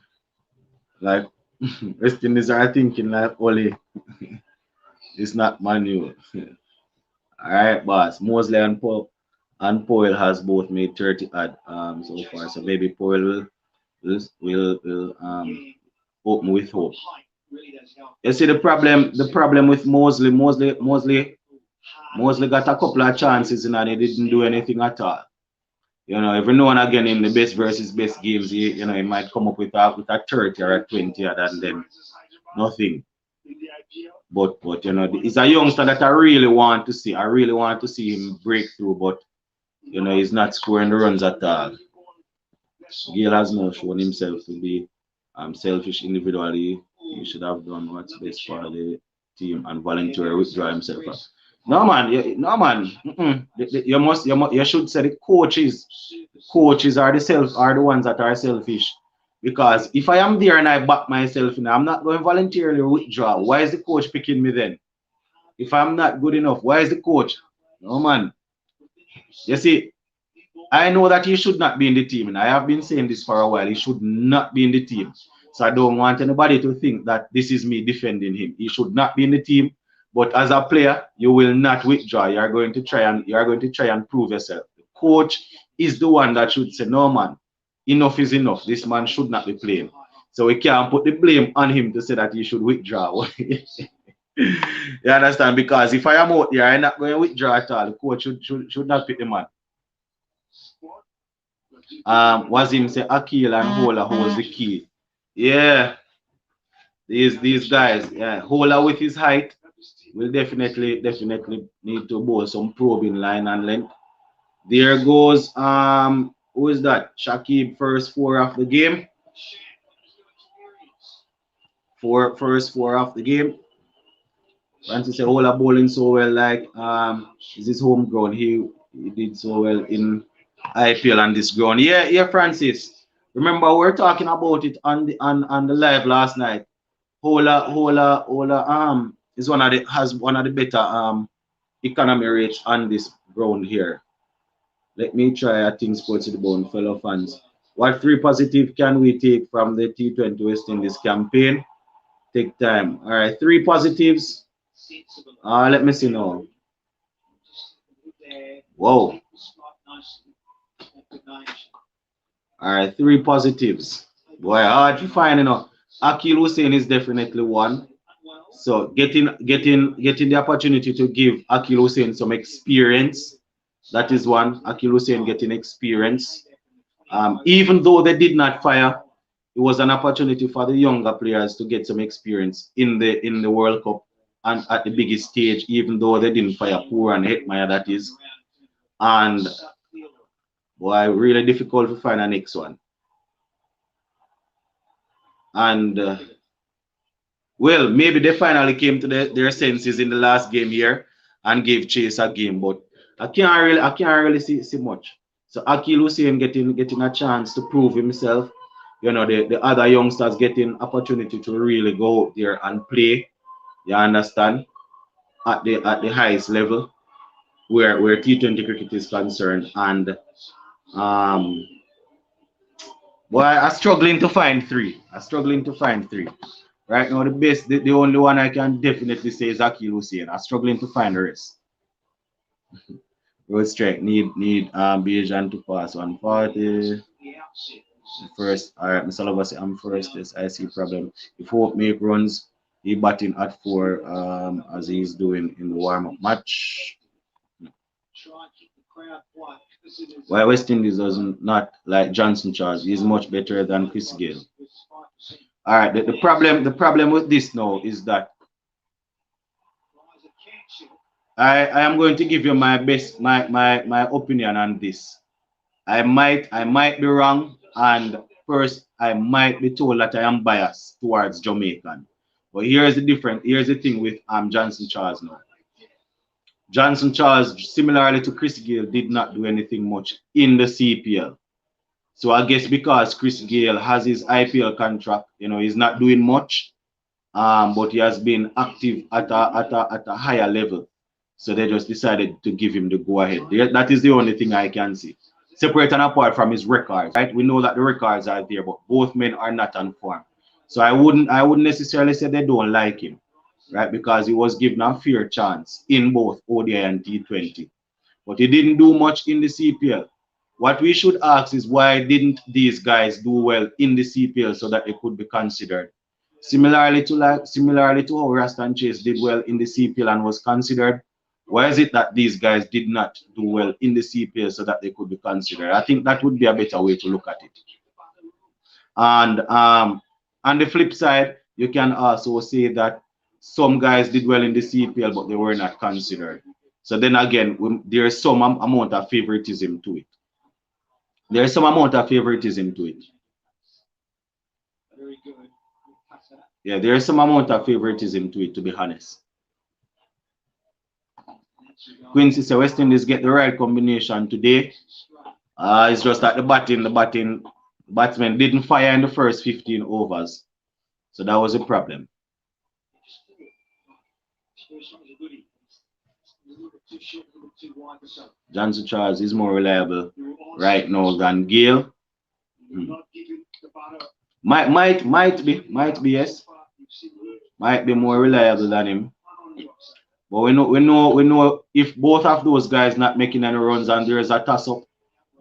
like West Indies are thinking like only it's not manual. All right, boss. Mosley and Powell has both made 30 odd so far. So maybe Powell will open with hope. You see the problem with Mosley got a couple of chances and he didn't do anything at all. Every now and again in the best versus best games, he might come up with a 30 or a 20 and then nothing. But he's a youngster that I really want to see. I really want to see him break through, but he's not scoring the runs at all. Gale has now shown himself to be selfish individually. He should have done what's best for the team and voluntarily withdraw himself. No man, no man. You should say the coaches are the ones that are selfish. Because if I am there and I back myself, I'm not going to voluntarily withdraw. Why is the coach picking me then? If I'm not good enough, why is the coach? No man. You see, I know that he should not be in the team, and I have been saying this for a while. He should not be in the team. So I don't want anybody to think that this is me defending him. He should not be in the team. But as a player, you will not withdraw. You are going to try and prove yourself. The coach is the one that should say, no man, enough is enough. This man should not be playing. So we can't put the blame on him to say that he should withdraw. You understand? Because if I am out there, I'm not going to withdraw at all. The coach should not pick the man. Wazim say Akil and Hola holds the key. Yeah, these guys, yeah, Hola with his height will definitely need to bowl some probing line and length. There goes who is that? Shakib, first four of the game. First four of the game. Francis said Hola bowling so well, like is his home ground. He did so well in IPL on this ground. Yeah, Francis. Remember we were talking about it on the live last night. Hola is has one of the better economy rates on this ground here. Let me try a thing sports to the bone, fellow fans. What three positive can we take from the T20 West Indies campaign? Take time. All right, three positives. Let me see now. Whoa. All right, three positives. Boy, hard to find, Akil Hussain is definitely one. So getting the opportunity to give Akil Hussain some experience, that is one. Akil Hussain getting experience. Even though they did not fire, it was an opportunity for the younger players to get some experience in the World Cup and at the biggest stage, even though they didn't fire Poor and Hetmeyer, that is. And boy, really difficult to find a next one. And well, maybe they finally came to their senses in the last game here and gave Chase a game, but I can't really see much. So Akil Hussain getting a chance to prove himself. the other youngsters getting opportunity to really go out there and play. You understand? At the highest level where T20 cricket is concerned. And um well, I'm struggling to find three. I'm struggling to find three. Right now, the only one I can definitely say is Akil Hussein. I'm struggling to find the rest. Road strike need Bijan to pass 140. First, all right, Mr. Lover say I'm first. Yes, I see problem. If Hope make runs, he batting at 4 as he's doing in the warm-up match. Why West Indies does not like Johnson Charles? He's much better than Chris Gale. All right, the problem with this now is that I am going to give you my best my opinion on this. I might be wrong, and first I might be told that I am biased towards Jamaican. But here's the difference. Here's the thing with Johnson Charles now. Johnson Charles, similarly to Chris Gale, did not do anything much in the CPL. So I guess because Chris Gale has his IPL contract, he's not doing much, but he has been active at a higher level. So they just decided to give him the go ahead. That is the only thing I can see. Separate and apart from his records, right? We know that the records are there, but both men are not on form. So I wouldn't necessarily say they don't like him, right? Because he was given a fair chance in both ODI and T20. But he didn't do much in the CPL. What we should ask is why didn't these guys do well in the CPL so that they could be considered? Similarly to how Rastan Chase did well in the CPL and was considered, why is it that these guys did not do well in the CPL so that they could be considered? I think that would be a better way to look at it. And on the flip side, you can also say that some guys did well in the CPL, but they were not considered. So then again, there's some amount of favoritism to it. There's some amount of favoritism to it. Yeah, there's some amount of favoritism to it, to be honest. Quincy said West Indies get the right combination today. It's just that the batsman didn't fire in the first 15 overs. So that was a problem. Johnson Charles is more reliable right now than Gale. Might be, yes. Might be more reliable than him. But we know if both of those guys not making any runs and there's a toss up,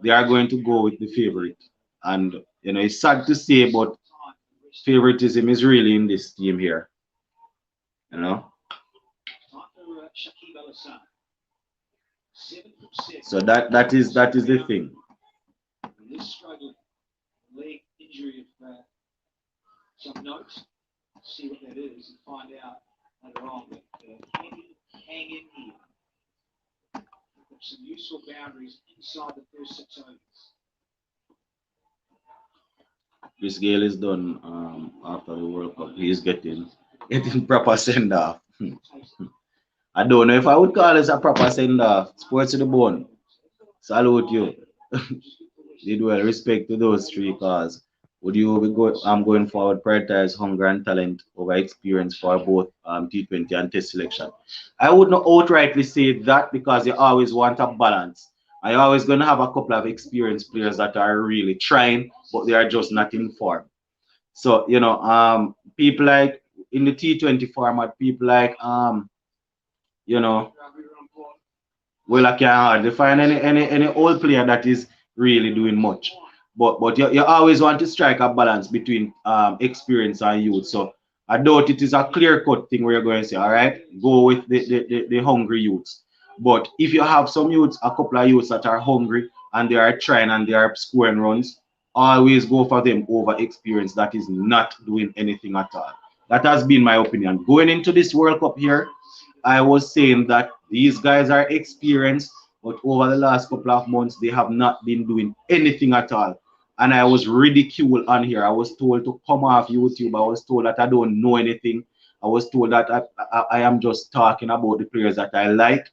they are going to go with the favorite. And it's sad to say, but favoritism is really in this team here. So that is the thing. Some notes, see what that is, and find out later on. But hang in here. Some useful boundaries inside the first 6 overs. Chris Gale is done after the World Cup. He's getting proper send off. I don't know if I would call this a proper send off. Sports to the bone. Salute you. Did well. Respect to those 3 cars. Would you be going forward, prioritize hunger and talent over experience for both T20 and Test selection? I would not outrightly say that because you always want a balance. You're always going to have a couple of experienced players that are really trying, but they are just not in form. So, people like in the T20 format, people like, well, I can't hardly find any old player that is really doing much. But you always want to strike a balance between experience and youth. So I doubt it is a clear-cut thing where you're going to say, all right, go with the hungry youths. But if you have some youths, a couple of youths that are hungry and they are trying and they are scoring runs, always go for them over experience that is not doing anything at all. That has been my opinion. Going into this World Cup here, I was saying that these guys are experienced, but over the last couple of months, they have not been doing anything at all. And I was ridiculed on here. I was told to come off YouTube. I was told that I don't know anything. I was told that I am just talking about the players that I like.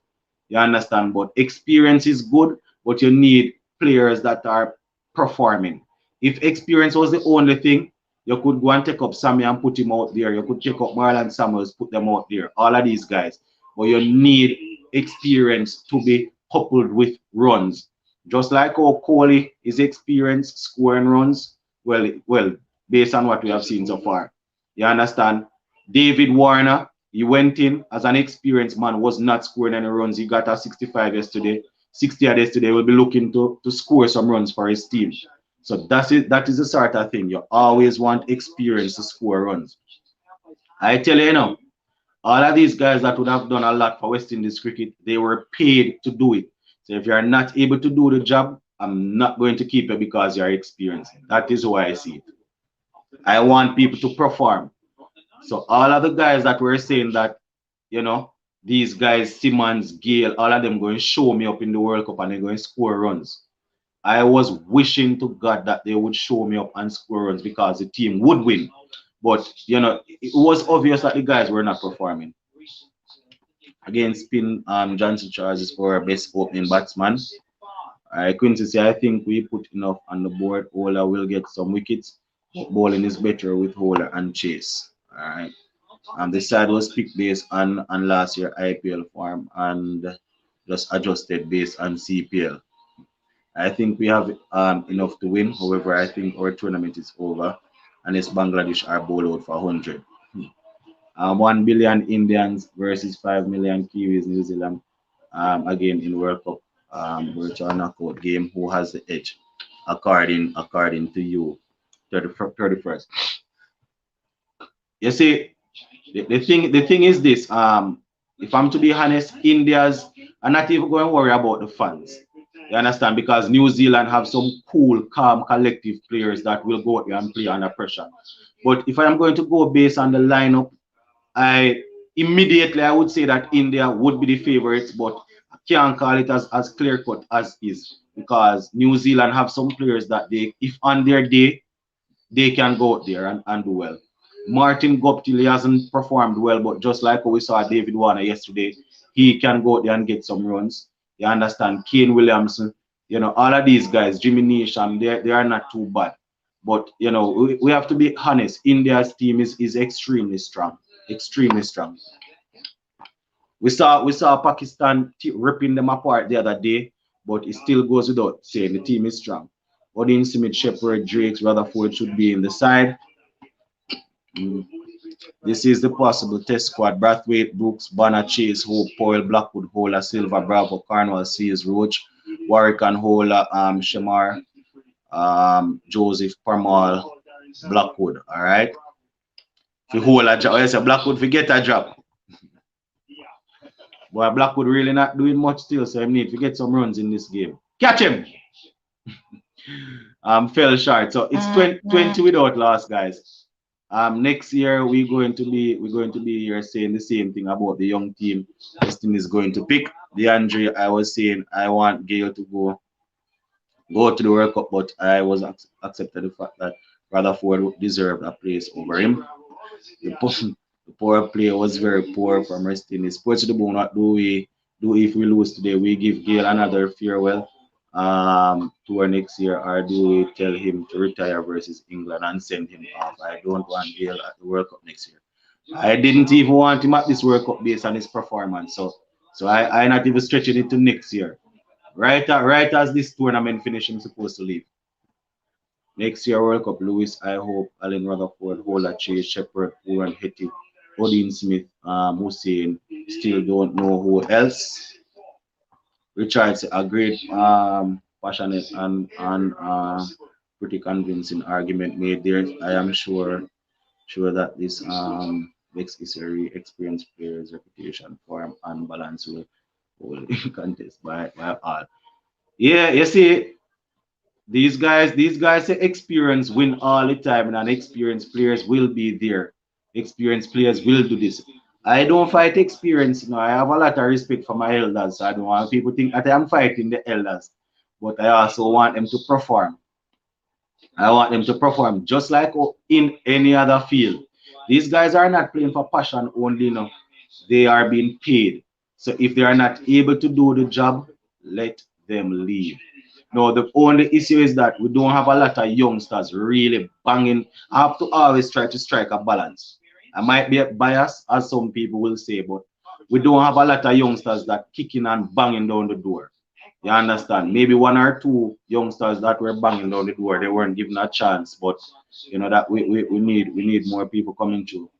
You understand? But experience is good, but you need players that are performing. If experience was the only thing, you could go and take up Sammy and put him out there. You could take up Marlon Samuels, put them out there. All of these guys. But you need experience to be coupled with runs. Just like how Coley is experienced scoring runs, well, based on what we have seen so far. You understand? David Warner, he went in as an experienced man, was not scoring any runs. He got a 65 yesterday, 60 yesterday. Will be looking to score some runs for his team. So that is the sort of thing. You always want experience to score runs. I tell you, all of these guys that would have done a lot for West Indies cricket, they were paid to do it. So if you're not able to do the job, I'm not going to keep you because you're experienced. That is why I see it. I want people to perform. So all of the guys that were saying that, these guys, Simmons, Gale, all of them going to show me up in the World Cup and they're going to score runs. I was wishing to God that they would show me up and score runs because the team would win. But, it was obvious that the guys were not performing. Again, spin Johnson Charles for our best opening batsman. I couldn't say I think we put enough on the board. Ola will get some wickets. Bowling is better with Ola and Chase. All right. The side was picked based on last year IPL form and just adjusted based on CPL. I think we have enough to win. However, I think our tournament is over unless Bangladesh are bowled out for 100. 1 billion Indians versus 5 million Kiwis, New Zealand, again in World Cup virtual knockout game. Who has the edge? According to you, 31st. You see, the thing is this. If I'm to be honest, India's are not even going to worry about the fans. You understand? Because New Zealand have some cool, calm, collective players that will go out there and play under pressure. But if I am going to go based on the lineup, I would say that India would be the favorites, but I can't call it as clear cut as is because New Zealand have some players that if on their day, they can go out there and do well. Martin Guptill hasn't performed well, but just like we saw David Warner yesterday, he can go out there and get some runs. You understand? Kane Williamson, all of these guys, Jimmy Neesham, they are not too bad. But we have to be honest. India's team is extremely strong, extremely strong. We saw Pakistan ripping them apart the other day, but it still goes without saying the team is strong. Odin Smith, Shepherd, Drakes, Rutherford should be in the side. This is the possible test squad. Brathwaite, Brooks, Bonner, Chase, Hope, Powell, Blackwood, Hola, Silva, Bravo, Cornwall, Sears, Roach, Warwick and Hola, Shamar, Joseph, Parmal, Blackwood. All right. If you hold a job, I say Blackwood forget a job. Boy, Blackwood really not doing much still, so I need to get some runs in this game. Catch him. Fell short. So it's 20 without loss, guys. Next year we're going to be here saying the same thing about the young team. Weston is going to pick DeAndre. I was saying I want Gale to go to the World Cup, but I was accepted the fact that Rutherford deserved a place over him. The poor player was very poor from resting his sports to the bone. What do we do if we lose today? We give Gale another farewell tour next year, or do we tell him to retire versus England and send him off? I don't want Gale at the World Cup next year. I didn't even want him at this World Cup based on his performance. So I not even stretching it to next year. Right as this tournament finishes, I'm supposed to leave. Next year World Cup, Lewis, I hope, Allen Rutherford, Hola, Chase, Shepherd, Oran, Hetty, Odin Smith, Hussein, still don't know who else. Richards, a great, passionate and pretty convincing argument made there. I am sure that this makes Israeli experienced players' reputation, form, and balance will contest by all. Yeah, you see, these guys say experience win all the time, and experienced players will be there. Experienced players will do this. I don't fight experience. I have a lot of respect for my elders. So I don't want people think that I'm fighting the elders, but I also want them to perform. I want them to perform just like in any other field. These guys are not playing for passion only. No, they are being paid. So if they are not able to do the job, let them leave. No, the only issue is that we don't have a lot of youngsters really banging. I have to always try to strike a balance. I might be biased, as some people will say, but we don't have a lot of youngsters that kicking and banging down the door. You understand? Maybe one or two youngsters that were banging down the door, they weren't given a chance. But you know that we need more people coming through.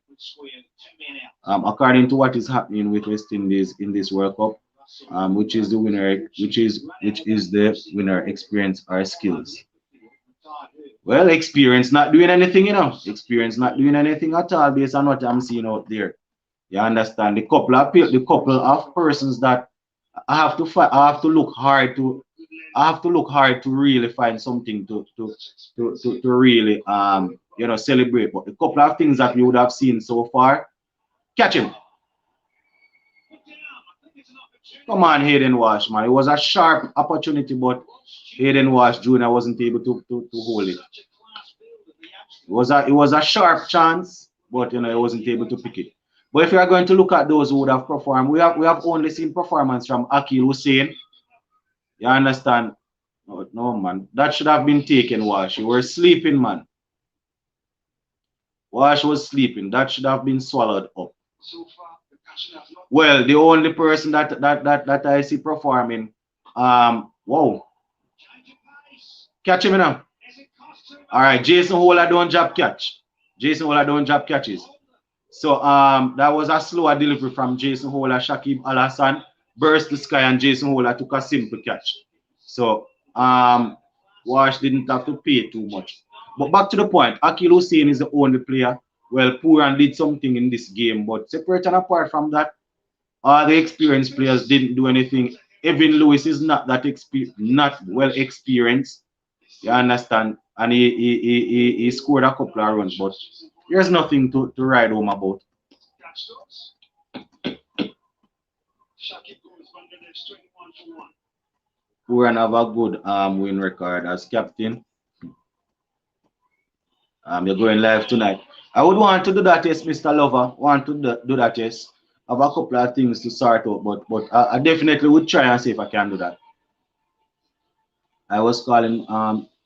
According to what is happening with West Indies in this World Cup, which is the winner, which is the winner, experience or skills. Well, experience not doing anything, Experience not doing anything at all based on what I'm seeing out there. You understand? The couple of persons that I have to look hard to really find something to really celebrate. But the couple of things that we would have seen so far, catch him. Come on, Hayden Wash, man. It was a sharp opportunity, but Hayden Wash Jr. wasn't able to hold it. It was a sharp chance, but he wasn't able to pick it. But if you are going to look at those who would have performed, we have only seen performance from Akil Hussein. You understand? No, no, man. That should have been taken, Wash. You were sleeping, man. Wash was sleeping. That should have been swallowed up. Well, the only person that I see performing, whoa, catch him now. All right, Jason Hola don't drop catch. Jason Hola don't drop catches. So that was a slower delivery from Jason Hola. Shakib Al Hassan burst the sky and Jason Hola took a simple catch. So Wash didn't have to pay too much. But back to the point, Akil Hussein is the only player. Well, Puran did something in this game, but separate and apart from that, all the experienced players didn't do anything. Evan Lewis is not well experienced. You understand? And he scored a couple of runs, but there's nothing to ride home about. Puran have a good win record as captain. You're going live tonight. I would want to do that, yes, Mr. Lover. Want to do that, yes. I have a couple of things to sort out, but I definitely would try and see if I can do that. I was calling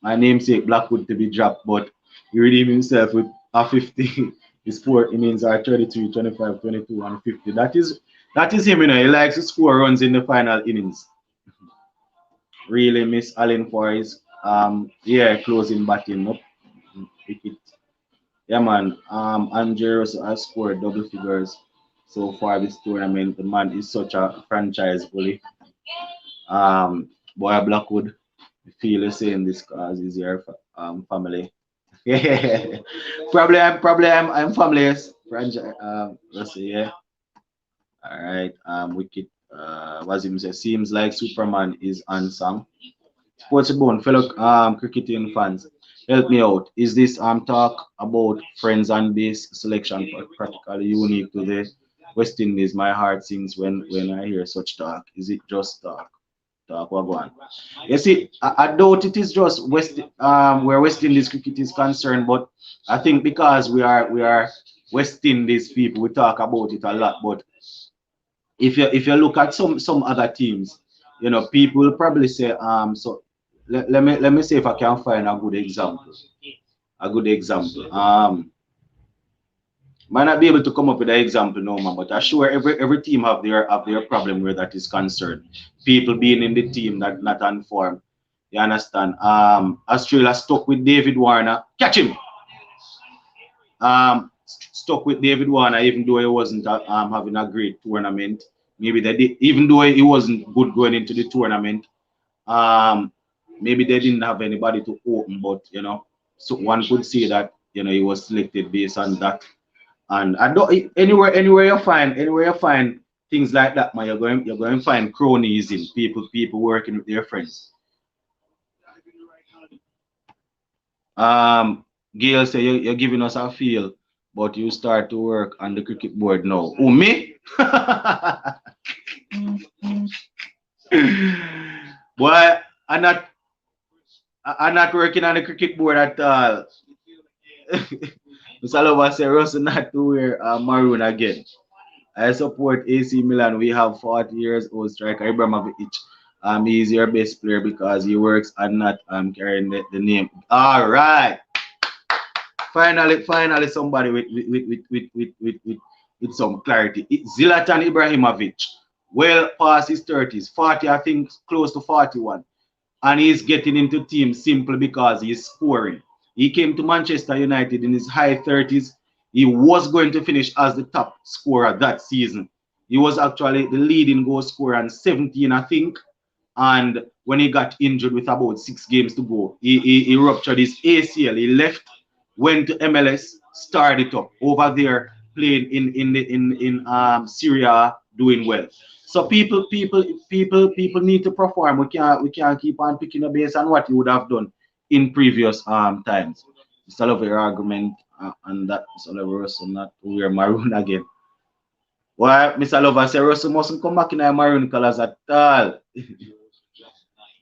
my namesake Blackwood to be dropped, but he redeemed himself with a 50. His four innings are 33, 25, 22, and 50. That is him, He likes to score runs in the final innings. Really miss Allen for his closing batting up. Yeah, man. Andrews has scored double figures so far this tournament. The man is such a franchise bully. Boy Blackwood, I feel the same this cause is your family. Yeah, probably I'm familyless. Franchise. Let's see. Yeah. All right. Wicked. Wazim says seems like Superman is unsung. Sports Bone, fellow cricketing fans, help me out. Is this talk about friends and base selection practically unique to the West Indies? My heart sings when I hear such talk. Is it just talk? Talk what go on. You see, I doubt it is just where West Indies cricket is concerned, but I think because we are West Indies people, we talk about it a lot. But if you look at some other teams, people will probably say so let me see if I can find a good example. A good example. Might not be able to come up with an example no man, but I'm sure every team have their problem where that is concerned. People being in the team that not informed. You understand? Australia stuck with David Warner. Catch him. Stuck with David Warner even though he wasn't having a great tournament. Maybe they did, even though he wasn't good going into the tournament. Maybe they didn't have anybody to open, but so one could say that he was selected based on that. And I don't anywhere you find things like that, man, you're going to find cronies in people working with their friends. Gail say you're giving us a feel, but you start to work on the cricket board now. Oh, me? Boy, I'm not I'm not working on the cricket board at all. Mr. Lover say Russell not to wear maroon again. I support AC Milan. We have 40 years old striker Ibrahimovic. He's your best player because he works and not carrying the name. All right. Finally, somebody with some clarity. Zlatan Ibrahimovic, well past his 30s, 40, I think, close to 41, and he's getting into teams simply because he's scoring. He came to Manchester United in his high 30s. He was going to finish as the top scorer that season. He was actually the leading goal scorer and 17, I think. And when he got injured with about 6 games to go, he ruptured his ACL. He left, went to MLS, started up over there playing in Syria, doing well. So people need to perform. We can't keep on picking the base on what you would have done in previous times. Mr. Love your argument and that Mr. Love Russell not to wear maroon again. Why Mr. Lover say Russell mustn't come back in a maroon colors at all.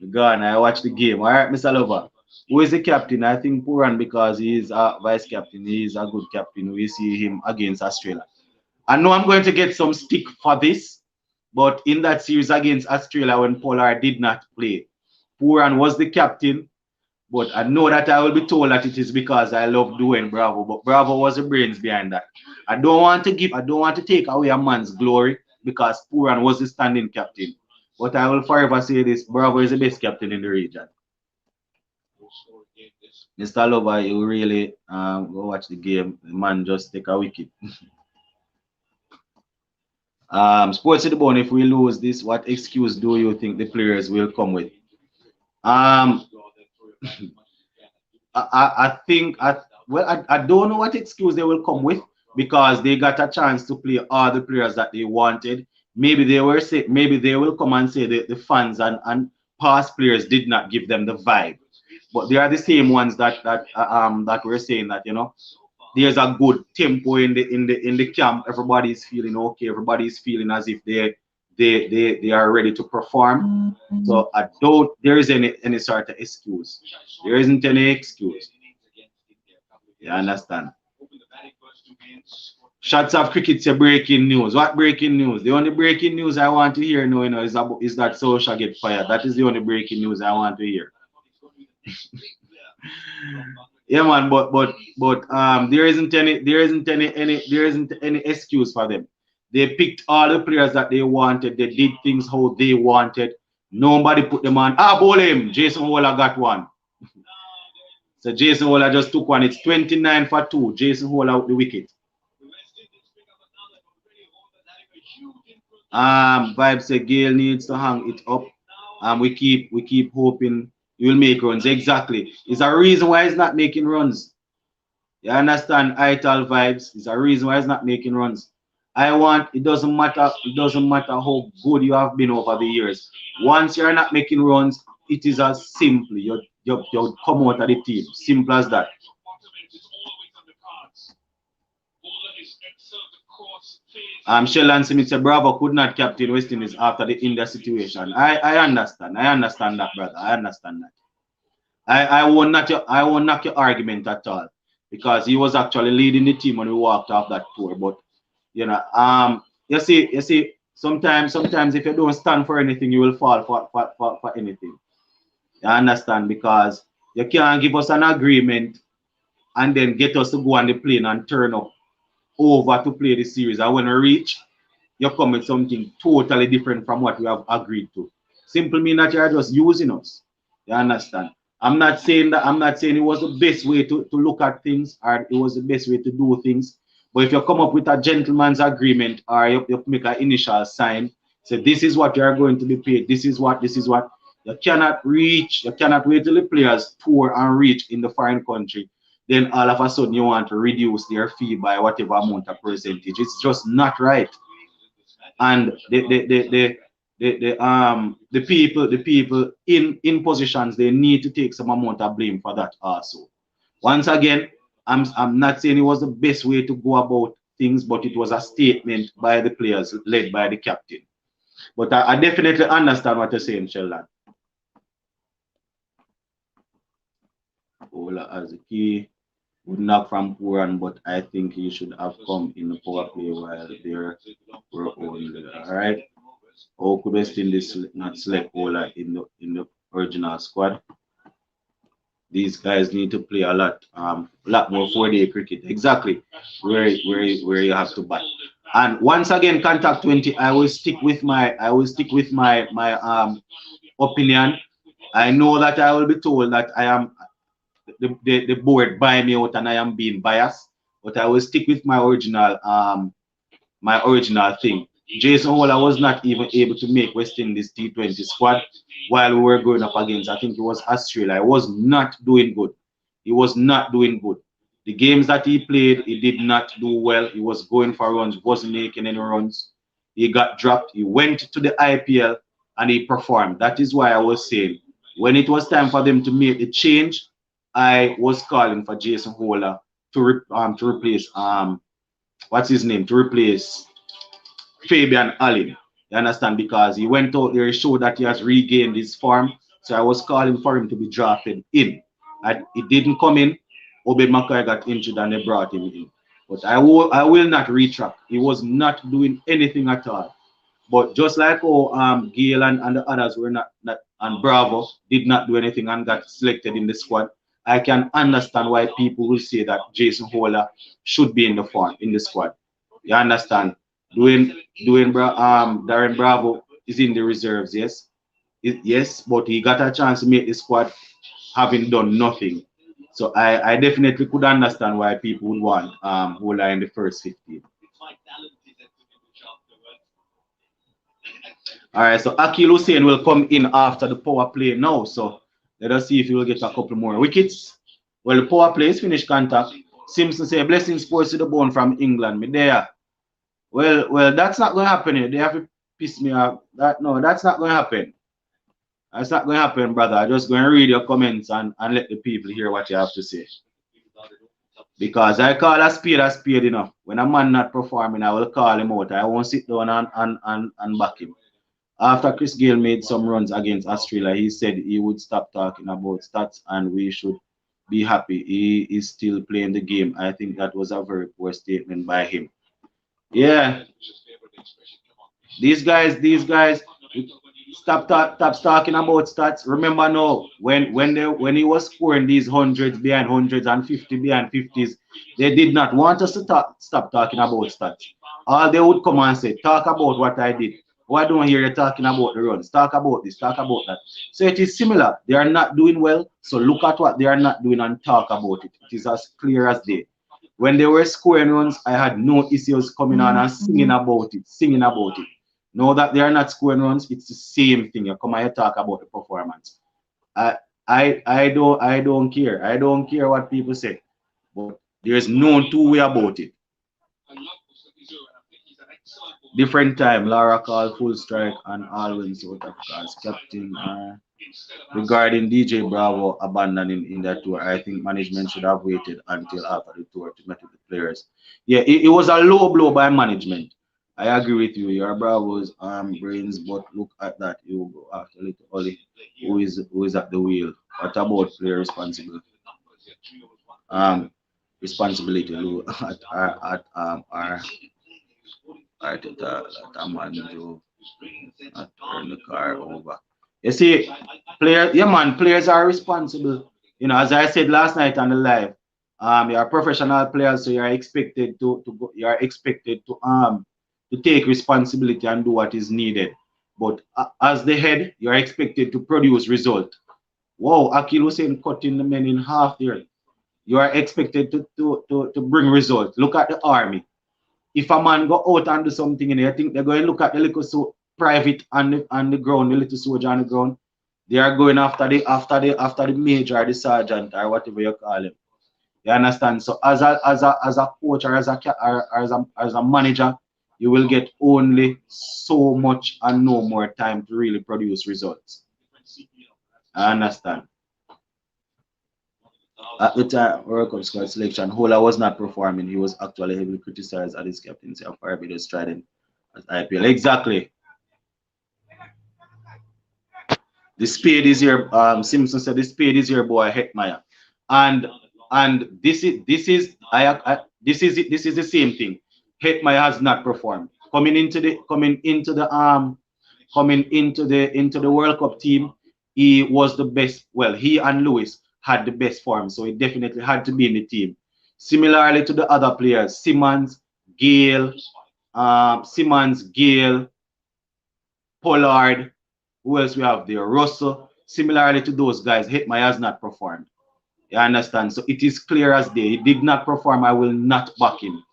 Go on, I watch the game. All right, Mr. Lover. Who is the captain? I think Puran because he is a vice captain. He is a good captain. We see him against Australia. I know I'm going to get some stick for this, but in that series against Australia when Pollard did not play, Puran was the captain. But I know that I will be told that it is because I love doing Bravo. But Bravo was the brains behind that. I don't want to take away a man's glory because Puran was the standing captain. But I will forever say this: Bravo is the best captain in the region. Mr. Lover, you really go watch the game. The man just take a wicket. Sports to the bone. If we lose this, what excuse do you think the players will come with? Um, I think I don't know what excuse they will come with because they got a chance to play all the players that they wanted. Maybe they will come and say the fans and past players did not give them the vibe. But they are the same ones that we're saying that there's a good tempo in the camp. Everybody's feeling okay. Everybody's feeling as if they are ready to perform. So I don't there is any sort of excuse. There isn't any excuse. You understand? Shots of cricket's a breaking news. What breaking news? The only breaking news I want to hear now, is that Solskjaer get fired. That is the only breaking news I want to hear. Yeah, man, but there isn't any excuse for them. They picked all the players that they wanted. They did things how they wanted. Nobody put them on. Ball him. Jason Waller got one. So Jason Waller just took one. It's 29 for 2. Jason Waller out the wicket. Vibe say Gale needs to hang it up. We keep hoping he will make runs. Exactly. It's a reason why he's not making runs. You understand? Ital vibes. It's a reason why he's not making runs. It doesn't matter how good you have been over the years. Once you're not making runs, it is as simple. You come out of the team. Simple as that. Sheldon Smith said Bravo could not captain West Indies after the India situation. I understand. I understand that, brother. I understand that. I won't knock your argument at all because he was actually leading the team when we walked off that tour. But you see, sometimes if you don't stand for anything, you will fall for anything. You understand? Because you can't give us an agreement and then get us to go on the plane and turn up over to play the series. And when we reach, you come with something totally different from what we have agreed to. Simple mean that you're just using us. You understand? I'm not saying it was the best way to look at things or it was the best way to do things. But if you come up with a gentleman's agreement or you make an initial sign, say this is what you are going to be paid, this is what you cannot wait till the players tour and reach in the foreign country. Then all of a sudden you want to reduce their fee by whatever amount of percentage. It's just not right. And the people in positions, they need to take some amount of blame for that also. Once again, I'm not saying it was the best way to go about things, but it was a statement by the players led by the captain. But I definitely understand what you're saying, Sheldon. Ola as a key would knock from Puran, but I think he should have come in the power play while there were only. All right. How could West Indies not select Ola in the original squad? These guys need to play a lot more 4-day cricket. Exactly, where you have to bat. And once again, contact 20. I will stick with my opinion. I know that I will be told that I am the board buy me out and I am being biased, but I will stick with my original thing. Jason Holler was not even able to make West Indies T20 squad while we were going up against, I think it was Australia. He was not doing good. He was not doing good. The games that he played, he did not do well. He was going for runs, wasn't making any runs. He got dropped. He went to the IPL and he performed. That is why I was saying when it was time for them to make the change, I was calling for Jason Holler to replace what's his name, to replace Fabian Allen. You understand? Because he went out there, showed that he has regained his form. So I was calling for him to be drafted in. It didn't come in. Obed McCoy got injured and they brought him in. But I will not retract. He was not doing anything at all. But just like how Gale and the others were not and Bravo did not do anything and got selected in the squad, I can understand why people will say that Jason Holler should be in the squad. You understand? Darren Bravo is in the reserves, yes. Yes, but he got a chance to make the squad having done nothing. So I definitely could understand why people would want Holler in the first 15. All right, so Akil Hussein will come in after the power play now. So let us see if he will get a couple more wickets. Well, the power play is finished contact. Simpson say blessing sports to the bone from England. Me there. Well, that's not going to happen. They have to piss me off. That's not going to happen. That's not going to happen, brother. I'm just going to read your comments and let the people hear what you have to say. Because I call a spade enough. When a man not performing, I will call him out. I won't sit down and back him. After Chris Gayle made some runs against Australia, he said he would stop talking about stats and we should be happy. He is still playing the game. I think that was a very poor statement by him. Yeah. These guys, stop talking about stats. Remember now, when he was scoring these hundreds behind hundreds and 50 behind 50s, they did not want us to stop talking about stats. All they would come and say, talk about what I did. Why don't hear you talking about the runs? Talk about this, talk about that. So it is similar. They are not doing well. So look at what they are not doing and talk about it. It is as clear as day. When they were scoring runs, I had no issues coming on and singing about it. Now that they are not scoring runs, it's the same thing. You come and you talk about the performance. I don't care. I don't care what people say. But there's no two-way about it. Different time, Lara called full strike and Alwyn South Africa's captain. Regarding DJ Bravo abandoning in that tour, I think management should have waited until after the tour to meet with the players. Yeah, it was a low blow by management. I agree with you. Your Bravo's brains, but look at that. You go after little Ollie, who is at the wheel. What about player responsibility? Responsibility at man to turn the car over. You see, players are responsible. You know, as I said last night on the live, you're professional players, so you're expected to take responsibility and do what is needed. But as the head, you're expected to produce result. Wow, Akil Hussein cutting the men in half there. You are expected to bring results. Look at the army. If a man go out and do something in there, I think they're going to look at the little private on the ground, the little soldier on the ground. They are going after the major or the sergeant or whatever you call him. You understand? So as a coach or as a manager, you will get only so much and no more time to really produce results. I understand. At the time, World Cup squad selection, Hola was not performing. He was actually heavily criticized at his captaincy of Barbados striding at IPL. Exactly. The spade is here. Simpson said the spade is here, boy, Hetmeyer. And this is the same thing. Hetmeyer has not performed. Coming into the coming into the World Cup team, he was the best. Well, he and Lewis had the best form, so he definitely had to be in the team. Similarly to the other players, Gale, Simmons, Gale, Pollard. Who else we have there? Russell. Similarly to those guys, Hitmai has not performed. You understand? So it is clear as day. He did not perform. I will not back him.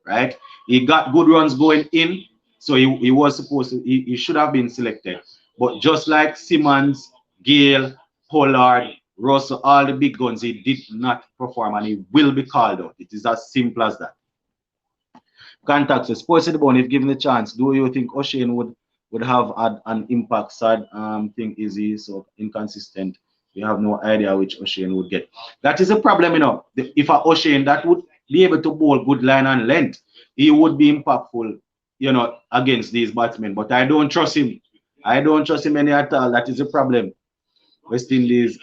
Right? He got good runs going in, so he was supposed to. He should have been selected. But just like Simmons, Gale, Pollard, Russell, all the big guns, he did not perform, and he will be called out. It is as simple as that. Contacts, Sports the Bone, if given the chance, do you think O'Shane would have had an impact? Sad thing is he so inconsistent. We have no idea which O'Shane would get. That is a problem, you know. If a O'Shane that would be able to bowl good line and length, he would be impactful, you know, against these batsmen. But I don't trust him. I don't trust him any at all. That is a problem. West Indies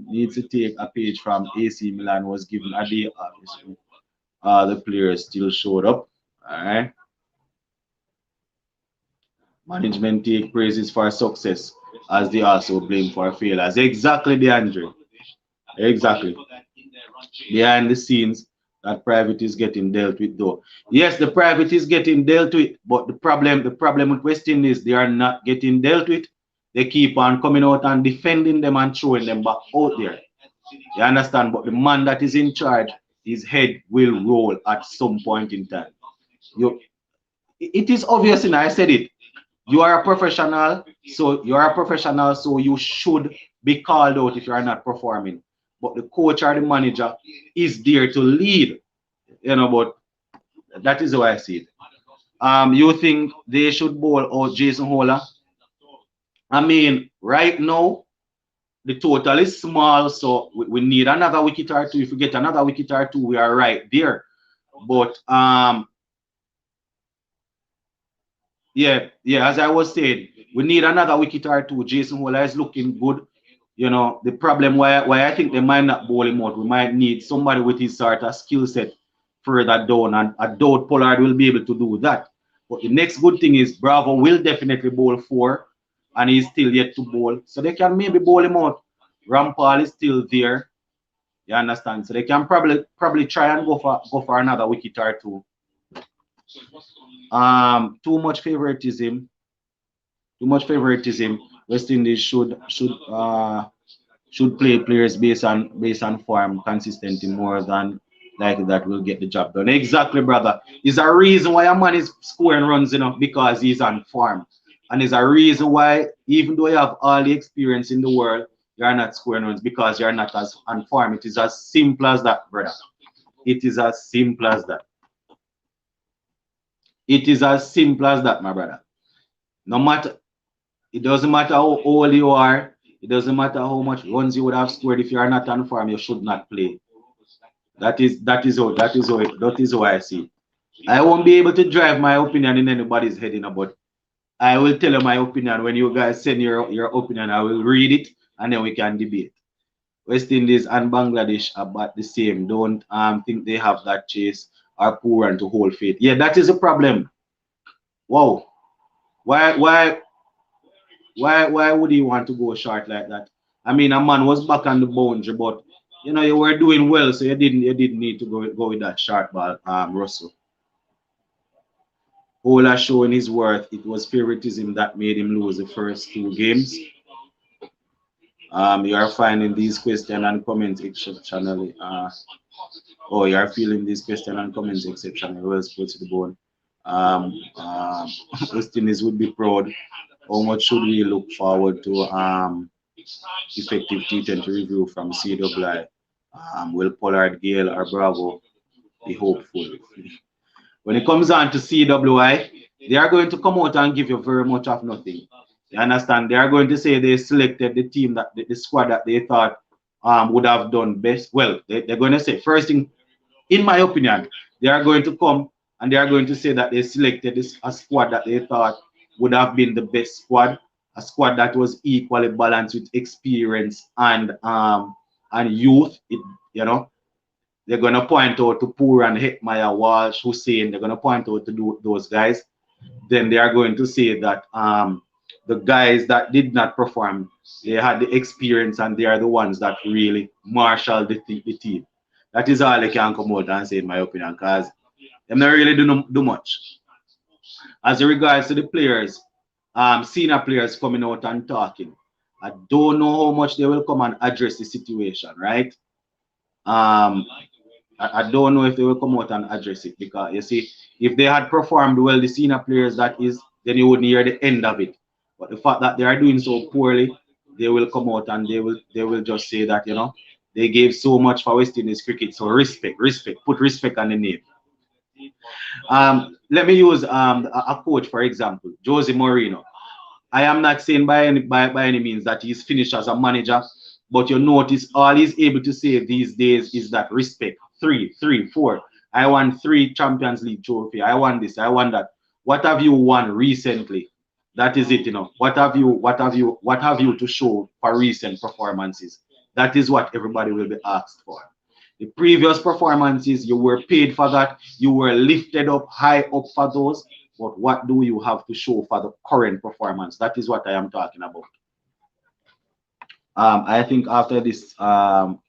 needs to take a page from AC Milan was given a day off. The players still showed up. All right. Management take praises for success as they also blame for failures. Exactly, DeAndre. Exactly. Behind the scenes, that private is getting dealt with though. Yes, the private is getting dealt with, but the problem with West Indies, they are not getting dealt with. They keep on coming out and defending them and throwing them back out there. You understand? But the man that is in charge, his head will roll at some point in time. It is obvious, and I said it. You are a professional, so you should be called out if you are not performing. But the coach or the manager is there to lead, you know. But that is how I see it. You think they should bowl out Jason Holder? I mean, right now the total is small, so we need another wicket or two. If we get another wicket or two, we are right there. But yeah, as I was saying, we need another wicket or two. Jason Holder is looking good. You know, the problem why I think they might not bowl him out, we might need somebody with his sort of skill set further down, and I doubt Pollard will be able to do that. But the next good thing is Bravo will definitely bowl 4, and he's still yet to bowl. So they can maybe bowl him out. Rampal is still there. You understand? So they can probably try and go for another wicket or two. Too much favoritism. West Indies should play players based on form consistently more than like that will get the job done. Exactly, brother. There's a reason why a man is scoring runs, you know, because he's on form. And there's a reason why, even though you have all the experience in the world, you're not scoring runs because you're not as on form. It is as simple as that, brother. It is as simple as that. It is as simple as that, my brother. No matter, it doesn't matter how old you are, it doesn't matter how much runs you would have scored. If you are not on form, you should not play. That is how I see it. I won't be able to drive my opinion in anybody's head, you know, but I will tell you my opinion. When you guys send your opinion, I will read it and then we can debate. West Indies and Bangladesh are about the same. Don't think they have that chase or poor and to hold faith. Yeah, that is a problem. Wow. Why would he want to go short like that? I mean, a man was back on the boundary, but you know you were doing well, so you didn't need to go with that short ball, Russell. Ola showing his worth. It was favoritism that made him lose the first 2 games. You are finding these questions and comments exceptionally. You are feeling these questions and comments exceptionally. Well, Sports to the Bone. West Indies would be proud. How much should we look forward to effective T20 review from CWI? Will Pollard, Gale, or Bravo be hopeful? When it comes on to CWI, they are going to come out and give you very much of nothing. You understand? They are going to say they selected the team that the squad that they thought would have done best. Well, they're going to say first thing, in my opinion, they are going to come and they are going to say that they selected a squad that they thought would have been the best squad, a squad that was equally balanced with experience and youth. You know, they're going to point out to Poor and Hetmeyer, Walsh, Hussein. They're going to point out to those guys. Then they are going to say that the guys that did not perform, they had the experience and they are the ones that really marshal the team. That is all I can come out and say in my opinion, because them not really do much. As regards to the players, senior players coming out and talking, I don't know how much they will come and address the situation, right? Um, I don't know if they will come out and address it because you see, if they had performed well, the senior players that is, then you wouldn't hear the end of it. But the fact that they are doing so poorly, they will come out and they will just say that they gave so much for West Indies cricket. So respect, put respect on the name. Let me use a coach for example, Jose Mourinho. I am not saying by any means that he's finished as a manager, but you notice all he's able to say these days is that respect. Three, four. I won 3 Champions League trophy. I won this. I won that. What have you won recently? That is it. What have you to show for recent performances? That is what everybody will be asked for. The previous performances, you were paid for that. You were lifted up high up for those. But what do you have to show for the current performance? That is what I am talking about. I think after this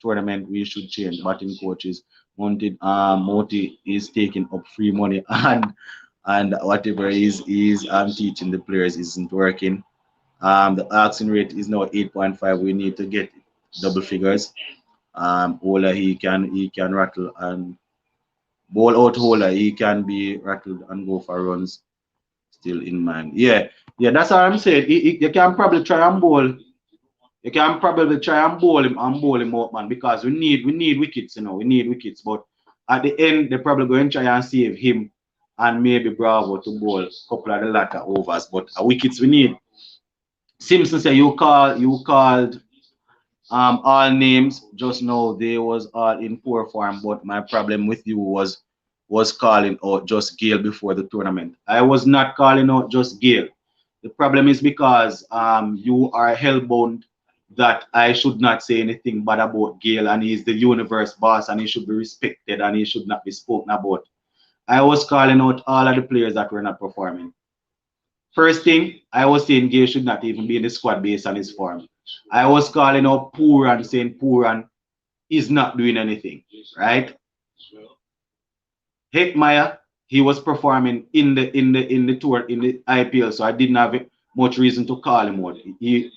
tournament, we should change batting coaches. Moti is taking up free money and whatever is teaching the players isn't working. The asking rate is now 8.5. We need to get double figures. Ola he can rattle and ball out Ola he can be rattled and go for runs still in mind. Yeah, that's what I'm saying. You can probably try and bowl. You can probably try and bowl him out, man, because we need wickets, we need wickets. But at the end, they're probably going to try and save him and maybe Bravo to bowl a couple of the latter overs. But wickets we need. Simpson said you called all names just now. They was all in poor form, but my problem with you was calling out just Gale before the tournament. I was not calling out just Gale. The problem is because you are hellbound that I should not say anything bad about Gale, and he's the universe boss and he should be respected and he should not be spoken about. I was calling out all of the players that were not performing. First thing, I was saying Gale should not even be in the squad based on his form. I was calling out Pooran, saying Pooran is not doing anything, right? Hetmeyer, he was performing in the tour in the IPL, so I didn't have much reason to call him out. He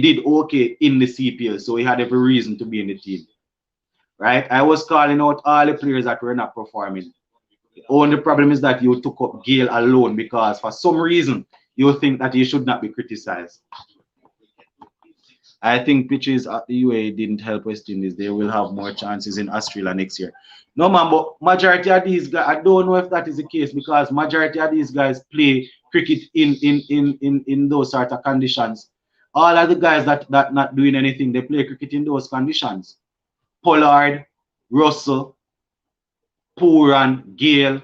did okay in the CPL, so he had every reason to be in the team, right? I was calling out all the players that were not performing. The only problem is that you took up Gale alone because for some reason you think that he should not be criticized. I think pitches at the UAE didn't help West Indies. They will have more chances in Australia next year. No, man, but majority of these guys, I don't know if that is the case because majority of these guys play cricket in those sort of conditions. All of the guys that not doing anything, they play cricket in those conditions. Pollard, Russell, Pooran, Gale,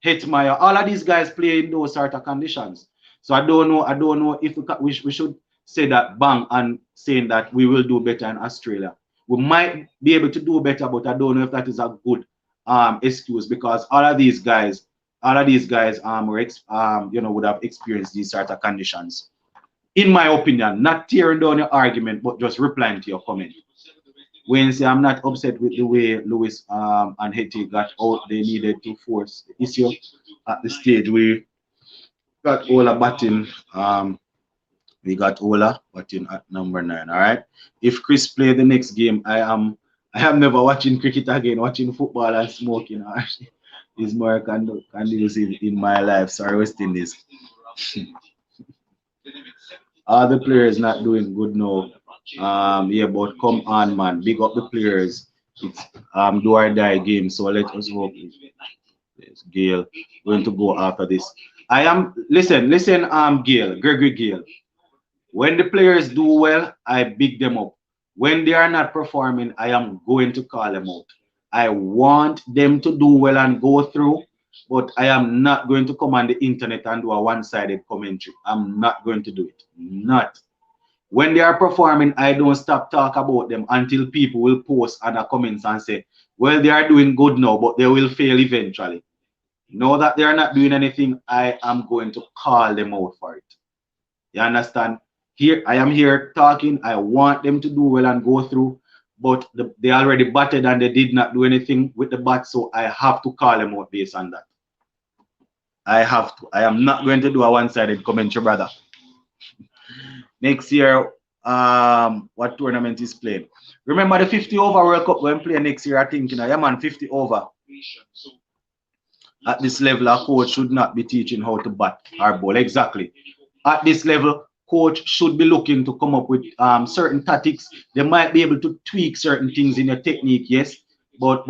Hetmeyer, all of these guys play in those sort of conditions. So I don't know if we should say that bang and saying that we will do better in Australia. We might be able to do better, but I don't know if that is a good excuse because all of these guys would have experienced these sort of conditions. In my opinion, not tearing down your argument, but just replying to your comment. When say I'm not upset with the way Lewis and Hetty got out, they needed to force the issue at the stage we got Ola batting. We got Ola batting at number 9. All right. If Chris play the next game, I am never watching cricket again. Watching football and smoking is more conducive in my life. Sorry, West Indies. All the players not doing good now. Yeah, but come on, man. Big up the players. It's do or die game. So let us hope Gale going to go after this. I am listen, Gale, Gregory Gale. When the players do well, I big them up. When they are not performing, I am going to call them out. I want them to do well and go through, but I am not going to come on the internet and do a one-sided commentary. I'm not going to do it. Not. When they are performing, I don't stop talk about them until people will post other comments and say, well, they are doing good now, but they will fail eventually. Now that they are not doing anything, I am going to call them out for it. You understand? Here, I am here talking. I want them to do well and go through, but they already batted and they did not do anything with the bat, so I have to call them out based on that. I have to. I am not going to do a one-sided commentary, brother. Next year, what tournament is played? Remember the 50 over World Cup when play next year, I think, you know, yeah, man, 50 over. At this level, a coach should not be teaching how to bat or bowl. Exactly. At this level, coach should be looking to come up with certain tactics. They might be able to tweak certain things in your technique, yes, but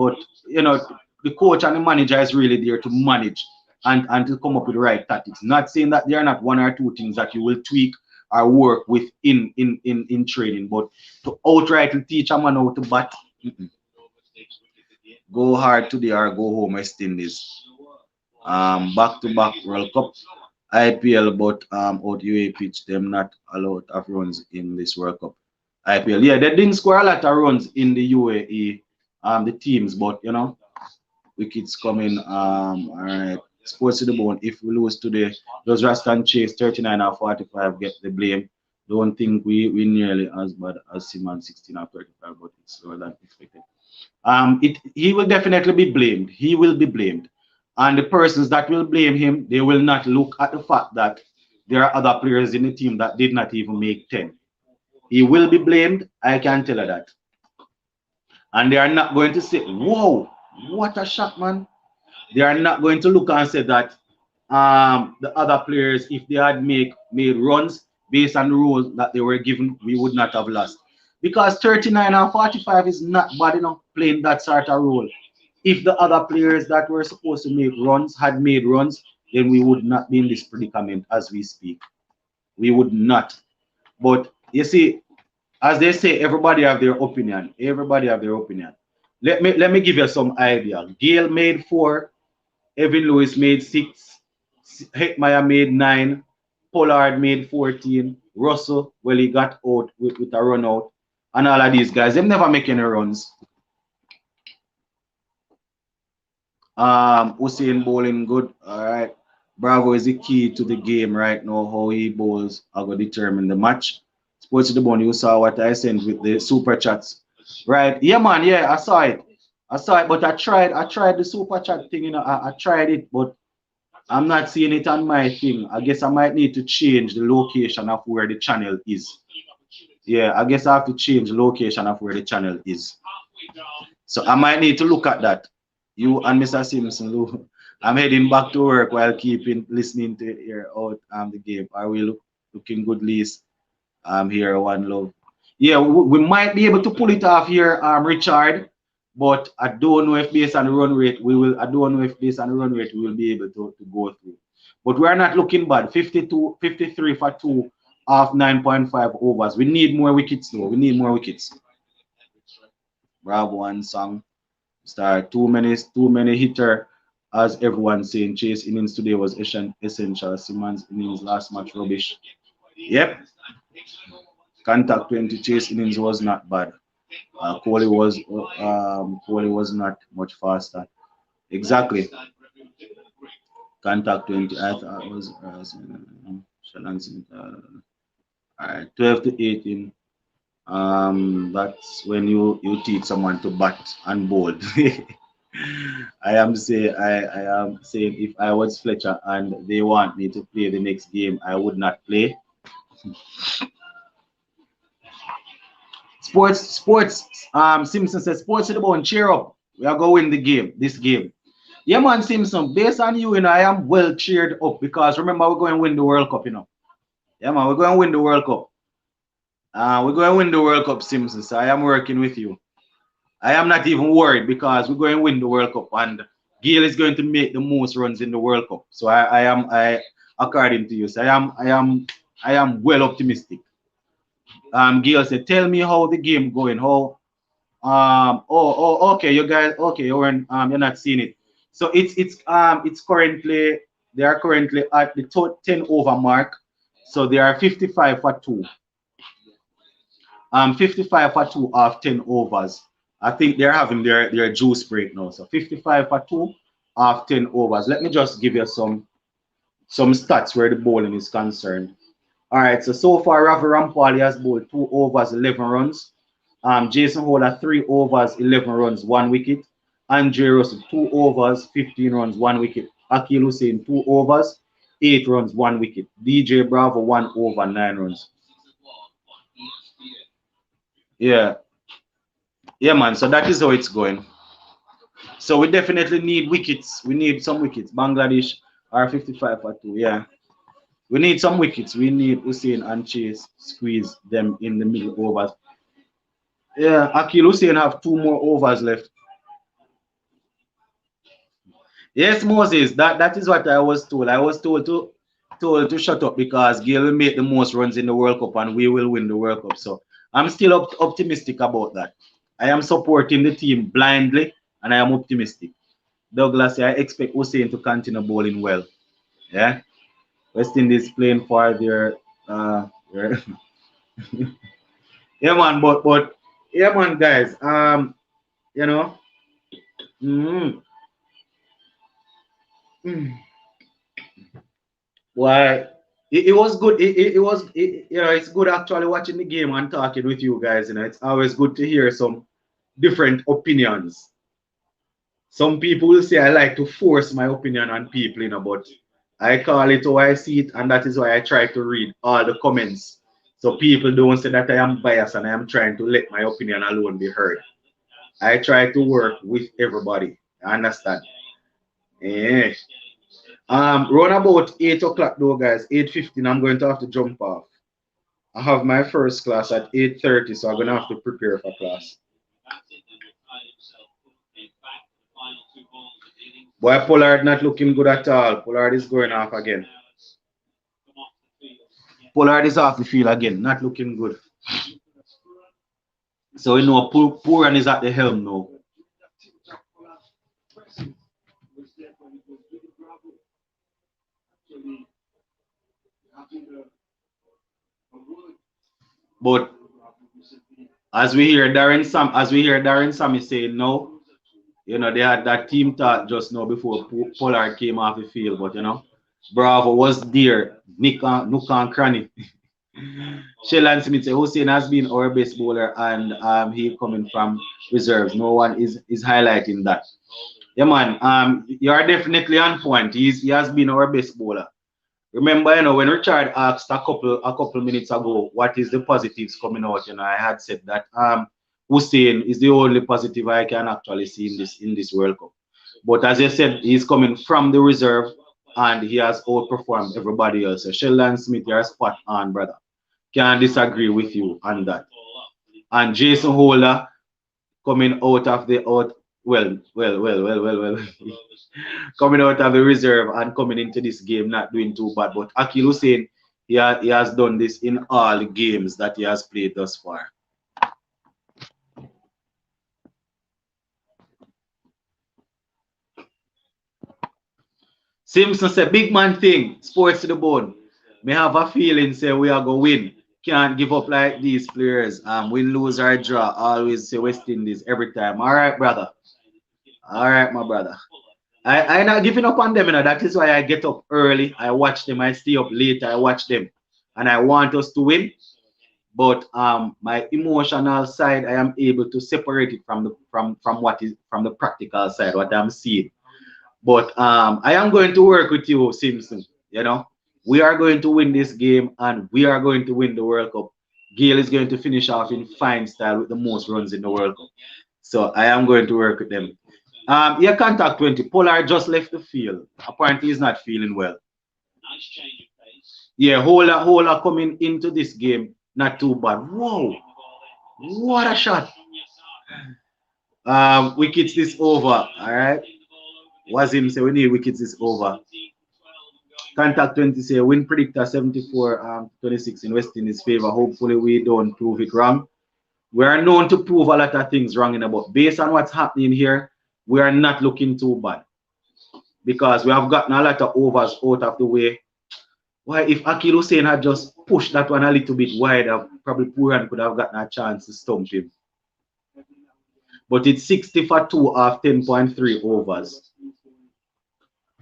you know, the coach and the manager is really there to manage and to come up with the right tactics. Not saying that there are not one or two things that you will tweak or work with in training, but to outrightly teach a man how to bat, go hard today or go home West Indies. Back-to-back World Cup, IPL, but out UAE pitch, them not a lot of runs in this World Cup. IPL, yeah, they didn't score a lot of runs in the UAE, the teams, but you know, wickets coming. All right, sports to the bone. If we lose today, those Rastan Chase 39 or 45 get the blame. Don't think we nearly as bad as Simon 16 or 35, but it's lower than expected. He will definitely be blamed. He will be blamed. And the persons that will blame him, they will not look at the fact that there are other players in the team that did not even make 10. He will be blamed. I can tell you that. And they are not going to say, whoa, what a shot, man. They are not going to look and say that the other players, if they had made runs based on the rules that they were given, we would not have lost. Because 39 and 45 is not bad enough playing that sort of role. If the other players that were supposed to make runs had made runs, then we would not be in this predicament as we speak. We would not. But you see, as they say, everybody have their opinion. Everybody have their opinion. Let me give you some idea. Gale made 4, Evan Lewis made 6, Hetmeyer made 9, Pollard made 14, Russell, well, he got out with a run out, and all of these guys, them never make any runs. Hussein bowling good. All right. Bravo is the key to the game right now. How he bowls are going to determine the match. Sports to the bone, you saw what I sent with the super chats. Right. Yeah, man. Yeah, I saw it. I saw it, but I tried the super chat thing, you know. I tried it, but I'm not seeing it on my thing. I guess I might need to change the location of where the channel is. Yeah, I guess I have to change the location of where the channel is. So I might need to look at that. You and Mr. Simpson, I'm heading back to work while keeping listening to hear out the game. Are we looking good, Lise? I'm here, one love. Yeah, we might be able to pull it off here, Richard. But I don't know if based on the run rate we will. I don't know if based on the run rate we will be able to go through. But we are not looking bad. 52, 53 for 2 off 9.5 overs. We need more wickets though. We need more wickets. Bravo and Song. Start too many hitter, as everyone's saying. Chase innings today was essential. Simmons innings last match rubbish. Yep. Contact 20 chase innings was not bad. Kohli was not much faster. Exactly. Contact 20. I thought it was all right, 12 to 18. That's when you teach someone to bat and bowl. I am saying if I was Fletcher and they want me to play the next game, I would not play. Sports. Simpson says, sports to the bone, cheer up. We are going to win the game, this game. Yeah, man, Simpson. Based on you, I am well cheered up because remember we're going to win the World Cup, Yeah, man, we're going to win the World Cup. We're going to win the World Cup, Simpson. So I am working with you. I am not even worried because we're going to win the World Cup and Gale is going to make the most runs in the World Cup. So I according to you, so I am well optimistic. Gale said, tell me how the game going. How okay, you guys, okay, you're not seeing it. So it's currently they are currently at the 10 over mark. So they are 55 for 2. 55 for 2 off 10 overs. I think they're having their juice break now. So 55 for 2 off 10 overs. Let me just give you some stats where the bowling is concerned. All right, so far Ravi Rampali has bowled 2 overs, 11 runs. Jason Holder 3 overs, 11 runs, 1 wicket. Andre Russell 2 overs, 15 runs, 1 wicket. Akil Hussain 2 overs, 8 runs, 1 wicket. DJ Bravo 1 over, 9 runs. Yeah, yeah, man. So that is how it's going. So we definitely need wickets. We need some wickets. Bangladesh are 55 for 2. Yeah. We need some wickets. We need Hussein and Chase squeeze them in the middle overs. Yeah, Akil Hussein have 2 more overs left. Yes, Moses, that is what I was told. I was told to shut up because Gail will make the most runs in the World Cup and we will win the World Cup. So I'm still optimistic about that. I am supporting the team blindly and I am optimistic. Douglas, I expect Hussein to continue bowling well. Yeah. West Indies playing for their yeah man, but yeah man guys. You know, mm, mm, why it was good. You know, it's good actually watching the game and talking with you guys. You know, it's always good to hear some different opinions. Some people will say I like to force my opinion on people, you know, but I call it how I see it, and that is why I try to read all the comments. So people don't say that I am biased and I am trying to let my opinion alone be heard. I try to work with everybody. I understand. Yeah. Run about 8 o'clock though, guys. 8:15. I'm going to have to jump off. I have my first class at 8:30, so I'm gonna have to prepare for class. Boy, Pollard not looking good at all. Pollard is going off again. Pollard is off the field again, not looking good. So we know Puran is at the helm now. But as we hear Darren Sammy saying no, you know, they had that team talk just now before Pollard came off the field, but you know, Bravo was there, Nook and Cranny. Sheldon Smith said Hussein has been our best bowler and he coming from reserves. No one is highlighting that. Yeah man, you are definitely on point. He has been our best bowler. Remember, you know, when Richard asked a couple minutes ago, what is the positives coming out? You know, I had said that Hussein is the only positive I can actually see in this World Cup. But as I said, he's coming from the reserve and he has outperformed everybody else. So Sheldon Smith, you're spot on, brother. Can't disagree with you on that. And Jason Holder coming out of the out well coming out of the reserve and coming into this game not doing too bad. But Akil Hussein, he has done this in all the games that he has played thus far. Simpson said, big man thing, sports to the bone. May have a feeling say we are going to win. Can't give up like these players. Win, lose, or draw. Always say West Indies every time. All right, brother. All right, my brother. I not giving up on them, you know. That is why I get up early. I watch them. I stay up late. I watch them, and I want us to win. But my emotional side, I am able to separate it from the practical side, what I'm seeing. But I am going to work with you, Simpson. You know, we are going to win this game, and we are going to win the World Cup. Gail is going to finish off in fine style with the most runs in the World Cup. So I am going to work with them. Yeah, contact 20. Pollard just left the field. Apparently, he's not feeling well. Yeah, Hola coming into this game, not too bad. Whoa, what a shot. Wickets this over. All right. Wazim say we need wickets this over. Contact 20 say win predictor 74 26 in West Indies favor. Hopefully we don't prove it wrong. We are known to prove a lot of things wrong in about. Based on what's happening here, we are not looking too bad. Because we have gotten a lot of overs out of the way. Why if Akil Hussain had just pushed that one a little bit wider, probably Puran could have gotten a chance to stump him. But it's 60 for 2 off 10.3 overs.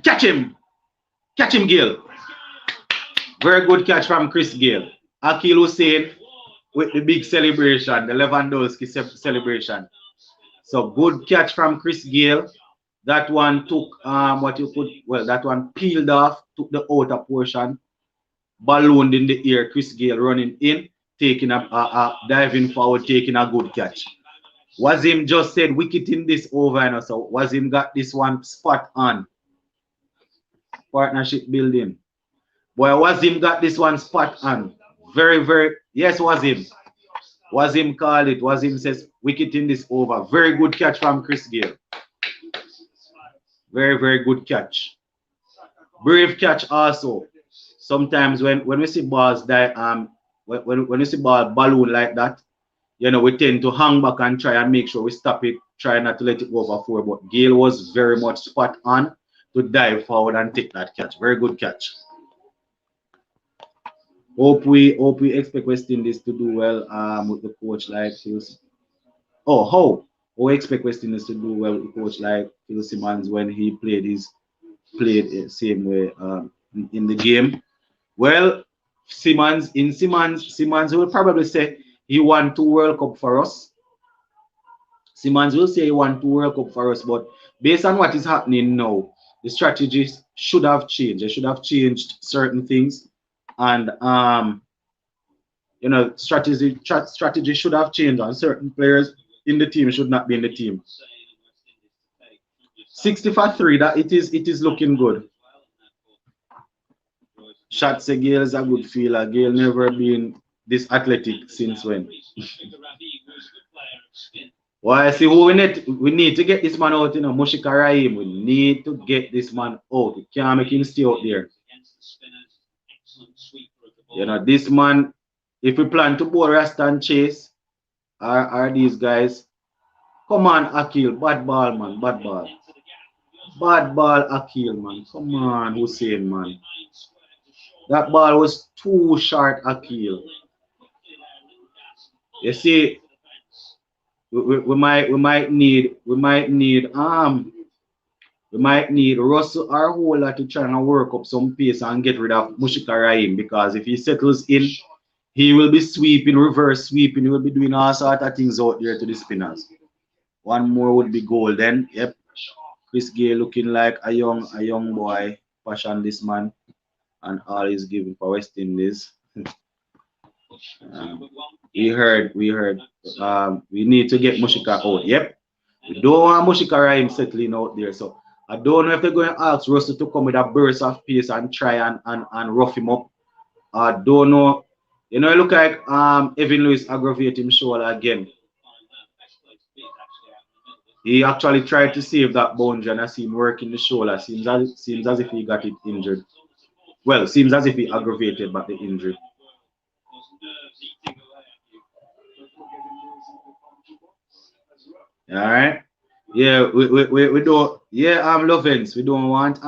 Catch him! Catch him, Gil! Very good catch from Chris Gale. Akil Hussein with the big celebration, the Lewandowski celebration. So good catch from Chris Gale. That one took what you could, well, that one peeled off, took the outer portion, ballooned in the air. Chris Gale running in, taking a diving forward, taking a good catch. Wazim just said wicket in this over, and so Wazim got this one spot on. Partnership building. Boy, Wazim got this one spot on. Very, very, yes, Wazim. Wazim called it. Wazim says wicket in this over. Very good catch from Chris Gale. Very, very good catch. Brave catch also. Sometimes when we see balls die, when we see ball balloon like that, you know, we tend to hang back and try and make sure we stop it, try not to let it go over four. But Gale was very much spot on to dive forward and take that catch. Very good catch. Hope we expect West Indies to do well with the coach like Phil. Oh, how? We expect West Indies to do well with the coach like Phil Simmons when he played the same way in the game. Well, Simmons will probably say he won 2 World Cup for us. Simmons will say he won 2 World Cup for us, but based on what is happening now, the strategies should have changed. They should have changed certain things, and you know, strategy should have changed, and certain players in the team should not be in the team. 60 for 3, that it is looking good. Shot say Gale is a good feeler. Gale never been this athletic since when? Why see who we need to get this man out, you know, Mushika Rahim. We need to get this man out. We can't make him stay out there. You know, this man, if we plan to bowl Rasta and Chase, are these guys? Come on, Akil, bad ball, man, bad ball. Bad ball, Akil, man. Come on, Hussein, man. That ball was too short, Akil. You see, we might need Russell or Hola to try and work up some pace and get rid of Mushika Rahim, because if he settles in, he will be sweeping, reverse sweeping, he will be doing all sorts of things out there to the spinners. One more would be golden. Yep. Chris Gale looking like a young boy. Passion this man and all he's giving for West Indies. We heard we need to get Mushika out. Yep. We don't want Mushika Rahim settling out there. So I don't know if they're going to ask Russell to come with a burst of pace and try and rough him up. I don't know. You know, it look like Evan Lewis aggravate him shoulder again. He actually tried to save that boundary and I see him working the shoulder. Seems as if he got it injured. Well, seems as if he aggravated but the injury. All right. Yeah, we don't. Yeah, Lovens. We don't want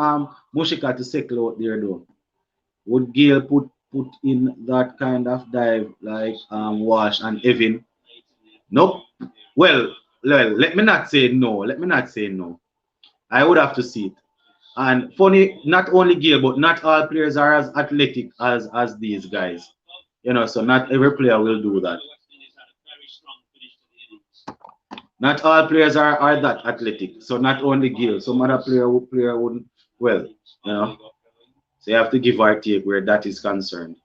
Mushika to settle out there though. Would Gale put in that kind of dive like Walsh and Evan? Nope. Well, let me not say no. Let me not say no. I would have to see it. And funny, not only Gale, but not all players are as athletic as these guys. You know, so not every player will do that. Not all players are that athletic. So not only Gale, some other player wouldn't. Well, you know, so you have to give or take where that is concerned.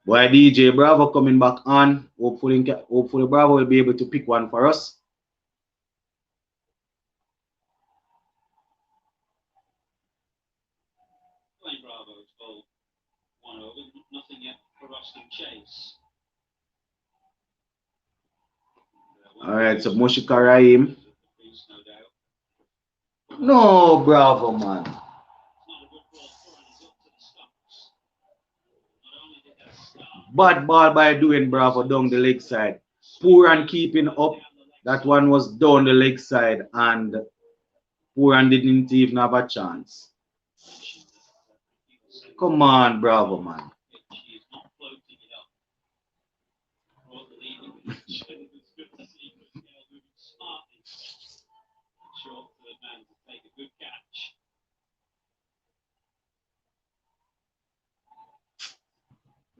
Boy, DJ Bravo coming back on. Hopefully Bravo will be able to pick one for us. All right, so Mushika Rahim. No, Bravo, man. Bad ball by doing Bravo down the leg side. Poor and keeping up. That one was down the leg side and Poor and didn't even have a chance. Come on, Bravo, man.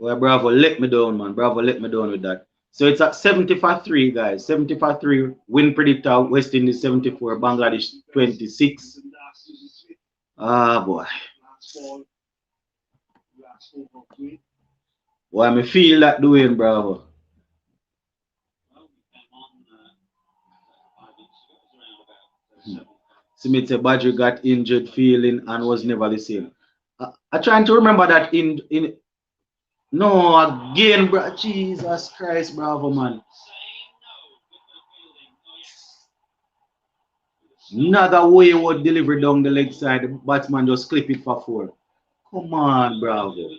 Well, Bravo let me down, man. Bravo let me down with that. So it's at 70 for 3, guys. 70 for 3. Win predictor, West Indies 74, Bangladesh 26. Ah, boy. Why me feel that doing, Bravo? Smith said Badger got injured feeling and was never the same. I trying to remember that in no again, bro. Jesus Christ, Bravo, man. Another wayward delivery down the leg side. The batsman just clip it for 4. Come on, Bravo.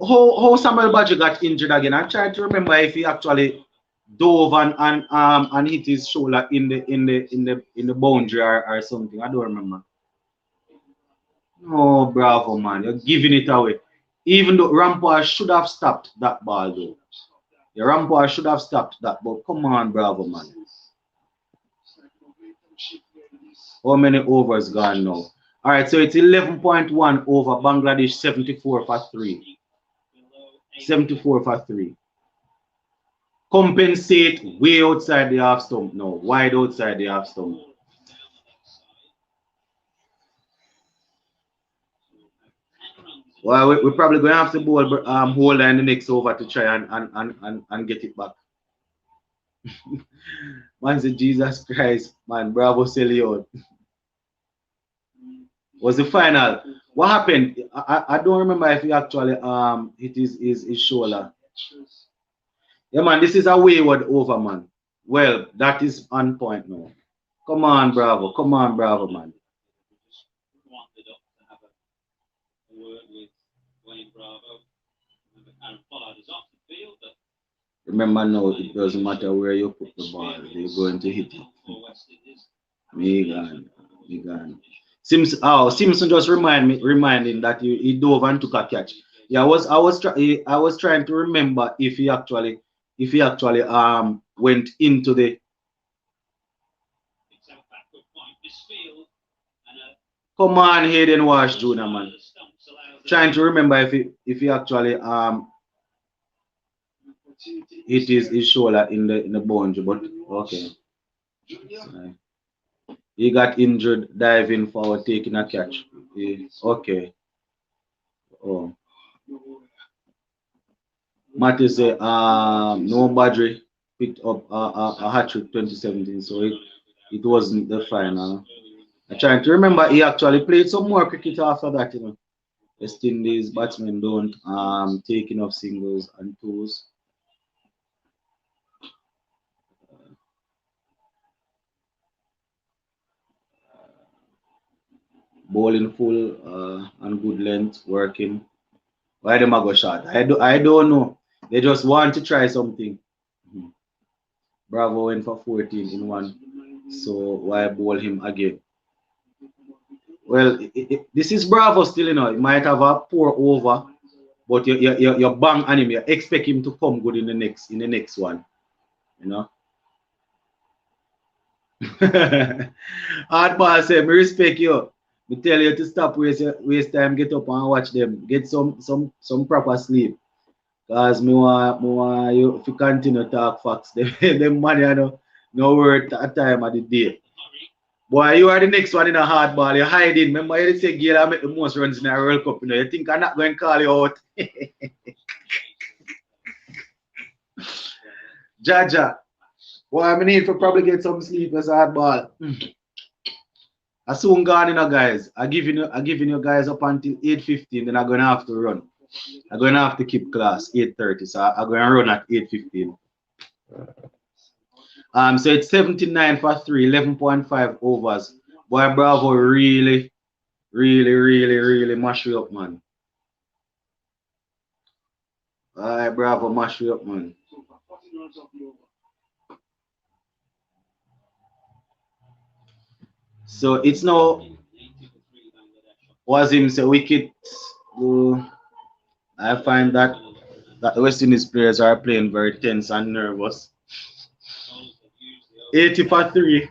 How Samuel Badger got injured again? I'm trying to remember if he actually dove and hit his shoulder in the boundary or something. I don't remember. Oh, Bravo, man. You're giving it away. Even though Rampart should have stopped that ball, though. The Rampart should have stopped that, but come on, Bravo, man. How many overs gone now? All right, so it's 11.1 over Bangladesh 74 for 3. 74 for 3. Compensate way outside the half stump now. Wide outside the half stump. Well, we're probably going to have to bowl Holder in the next over to try and get it back. Man said, Jesus Christ, man, Bravo sell you out. Was the final. What happened? I don't remember if he actually hit his shoulder. Yeah, man, this is a wayward over, man. Well, that is on point now. Come on, Bravo. Come on, Bravo, man. Remember now, it doesn't matter where you put the ball, they're going to hit it. Megan. Simpson just reminding that he dove and took a catch. Yeah, I was trying to remember if he actually went into the. Come on, Hayden Wash Jr., man. Trying to remember if he actually hit his shoulder in the boundary, but okay. He got injured diving forward, taking a catch. Okay. Oh. Matthew said, no Badri picked up a hat trick 2017, so it wasn't the final. I'm trying to remember he actually played some more cricket after that, you know. West Indies batsmen don't take enough singles and twos. Bowling full and good length, working. Why them a go shot? I don't know. They just want to try something. Bravo went for 14 in one. So why bowl him again? Well, this is Bravo still, you know. It might have a poor over, but you bang on him. You expect him to come good in the next one. You know. Hardball say, me respect you. Me tell you to stop waste time, get up and watch them. Get some proper sleep. Cause me want you if you continue to talk facts, them money I know no worth at time of the day. Boy, you are the next one in a hardball. You're hiding. Remember you say Gale make the most runs in a World Cup, you know. You think I'm not going to call you out. Jaja. Boy, I need to probably get some sleep as hardball. I soon gone, you know, guys. I giving you guys up until 8:15, then I'm gonna have to run. I'm gonna have to keep class 8:30, so I'm gonna run at 8:15. So it's 79 for 3, 11.5 overs. Boy, Bravo really mash you up, man. Alright, Bravo mash you up, man. So it's now was him say wicket. I find that the West Indies players are playing very tense and nervous. 80 for 3.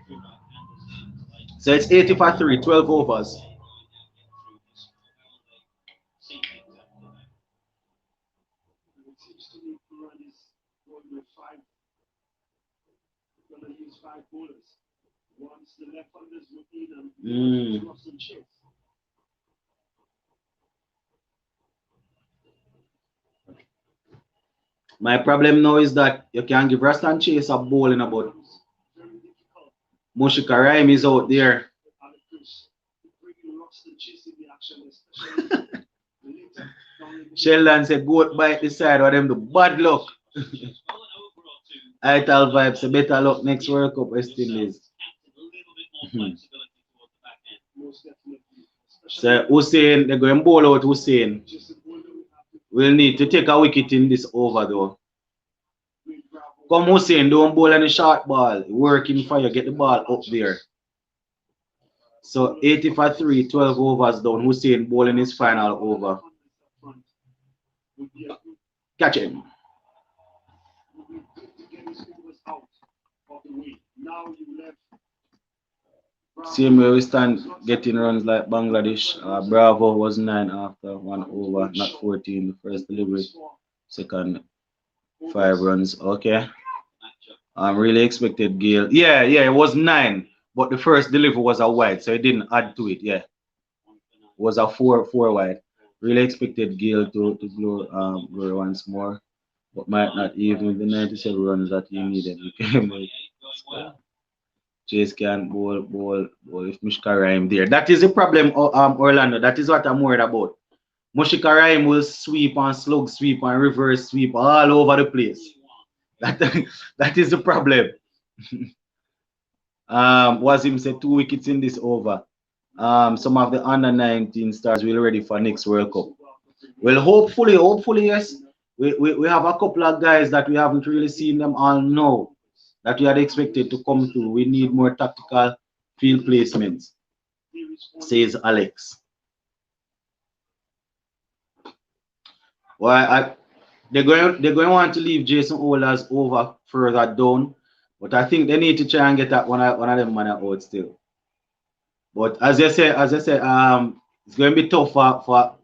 So it's 80 for 3, 12 overs. My problem now is that you can give Rastan Chase a ball in about Mushika Rhyme is out there. Sheldon said, goat bite the side of them the bad luck. I tell Vibes, say better luck next World Cup, West Indies. So Hussein, they're going ball out Hussein. We'll need to take a wicket in this over though. Come Hussein, don't bowl any short ball. Working for you, get the ball up there. So 80 for 3, 12 overs down. Hussein bowling his final over. Catch him. Same way we stand getting runs like Bangladesh. Bravo was 9 after 1 over, not 14. The first delivery, second 5 runs. Okay. I'm really expected Gale. Yeah, it was 9, but the first delivery was a wide, so it didn't add to it. Yeah, it was a 4 wide. Really expected Gale to grow once more, but might not even with the 97 runs that he needed. He came with Chase can bowl if Mushika Rhyme there. That is the problem, Orlando. That is what I'm worried about. Mushika Rhyme will sweep and slug sweep and reverse sweep all over the place. That is the problem. Was him said 2 wickets in this over. Some of the under 19 stars will ready for next World Cup. Well, hopefully, yes. We have a couple of guys that we haven't really seen them all now that we had expected to come through. We need more tactical field placements, says Alex. Well, they're going to want to leave Jason Olas over further down, but I think they need to try and get that one of them man out still. But as I said, it's going to be tough for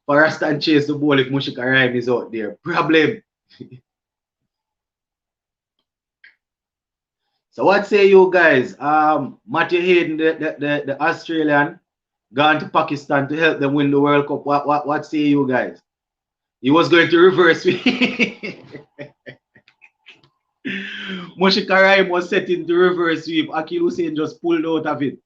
for Rastan Chase the ball if Mushika Rhyme is out there. Problem. So what say you guys? Matthew Hayden, the Australian, gone to Pakistan to help them win the World Cup. What say you guys? He was going to reverse me. Mushika Rhyme was setting to reverse sweep. Akil Hussein just pulled out of it.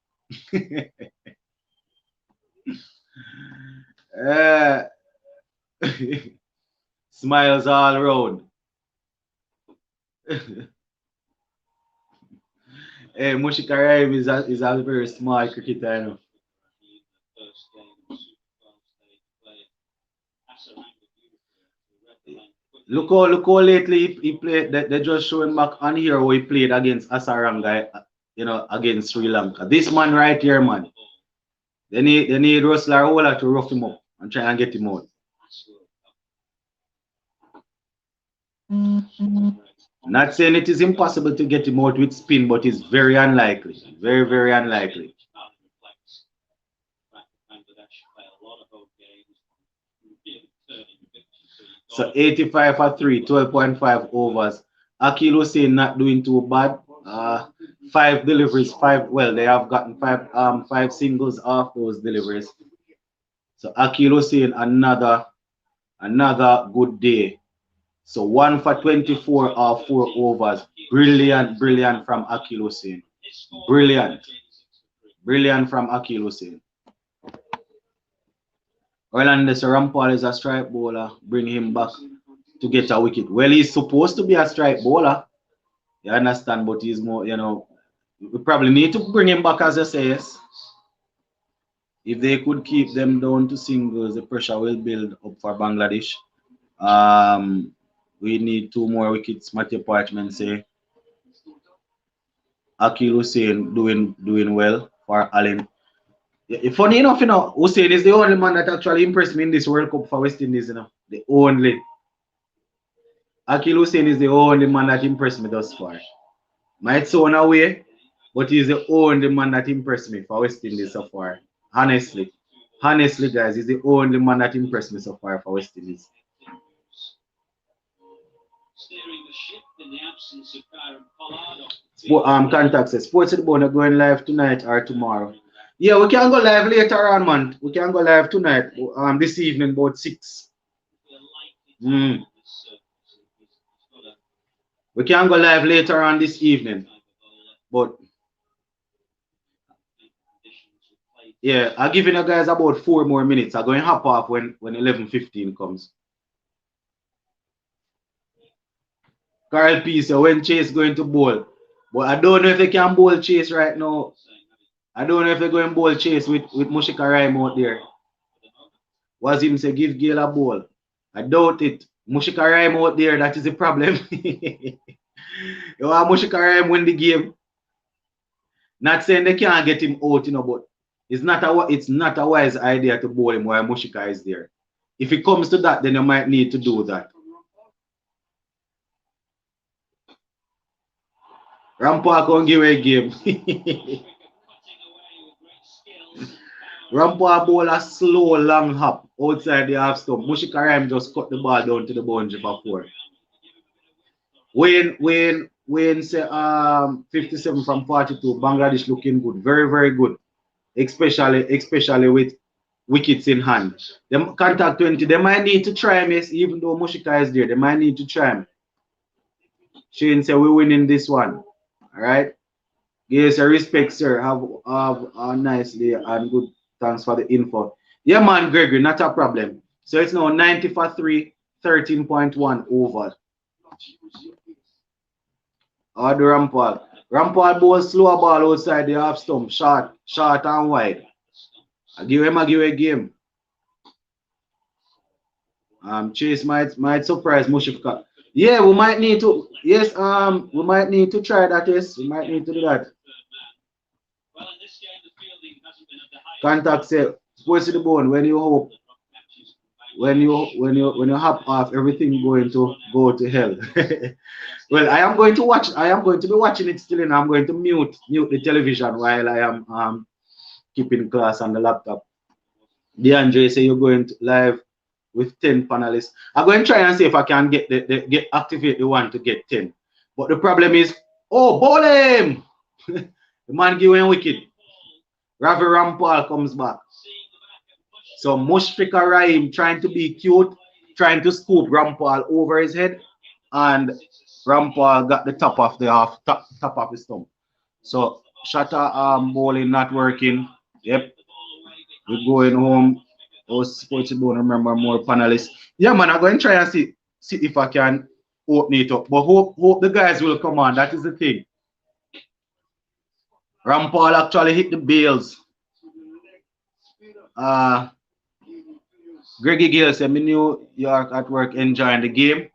Smiles all around. Hey, Mushika Rhyme is a very small cricketer, you know. Look how lately he played. They just showing back on here how he played against Asaranga, you know, against Sri Lanka. This man right here, man. They need Rustler Ola to rough him up and try and get him out. Not saying it is impossible to get him out with spin, but it's very unlikely. Very, very unlikely. So 85 for 3, 12.5 overs. Akil Hussein not doing too bad. 5 deliveries, 5. Well, they have gotten 5 singles off those deliveries. So Akil Hussein another good day. So 1 for 24 or 4 overs. Brilliant from Akil Hussein. Brilliant from Akil Hussein. Orlando Rampal is a strike bowler. Bring him back to get a wicket. Well, he's supposed to be a strike bowler. You understand, but he's more, you know, we probably need to bring him back as I say, yes. If they could keep them down to singles, the pressure will build up for Bangladesh. We need 2 more wickets. Matthew Parchment say. Akil Hussein doing well for Allen. Funny enough, you know, Hussein is the only man that actually impressed me in this World Cup for West Indies, you know. The only. Akil Hussein is the only man that impressed me thus far. Might sound away, but he's the only man that impressed me for West Indies so far. Honestly, guys, he's the only man that impressed me so far for West Indies. Contact says Sports at the Bone are going live tonight or tomorrow. Yeah, we can go live later on, man. We can go live tonight. This evening about 6. Mm. We can go live later on this evening. But yeah, I'll give you guys about 4 more minutes. I'm going to hop off when 11:15 comes. Carl P said when Chase going to bowl. But I don't know if they can bowl Chase right now. I don't know if they're going to bowl Chase with Mushika Rhyme out there. Was him say give Gale a bowl. I doubt it. Mushika Rhyme out there, that is the problem. You want Mushika Rhyme win the game. Not saying they can't get him out, but it's not a wise idea to bowl him while Mushika is there. If it comes to that, then you might need to do that. Rampart can give away a game. Rampart bowl a slow long hop outside the half stump. Mushika Rhyme just cut the ball down to the boundary for 4. Wayne say 57 from 42. Bangladesh looking good, very very good, especially with wickets in hand. Them contact 20. They might need to try miss, even though Mushika is there. They might need to try him. Shane say we're winning this one. All right. Yes, I respect, sir. Have a nice day and good. Thanks for the info. Yeah, man, Gregory, not a problem. So it's now 90 for 3, 13.1 over. Or the Rampart. Rampart ball slow ball outside the half stump, short and wide. I give him a game. Chase might surprise Mushifka. Yeah, we might need to. Yes, we might need to try that. Yes, we might need to do that. Contact say, Sports to the Bone. When you hope, when you hop off, everything going to go to hell. Well, I am going to watch. I am going to be watching it still, and I'm going to mute the television while I am keeping class on the laptop. DeAndre say you're going to live with 10 panelists. I'm going to try and see if I can get activate the one to get 10. But the problem is, oh, ball him! The man giving wicked. Ravi Rampal comes back. So Mushfika Rahim trying to be cute, trying to scoop Rampal over his head, and Rampal got the top of the stump. So shutter bowling not working. Yep. We're going home. Oh, Sports Bone, remember more panelists. Yeah, man, I'm going to try and see if I can open it up. But hope the guys will come on. That is the thing. Rampal actually hit the bails. Greggy Gill said, me New York at work enjoying the game.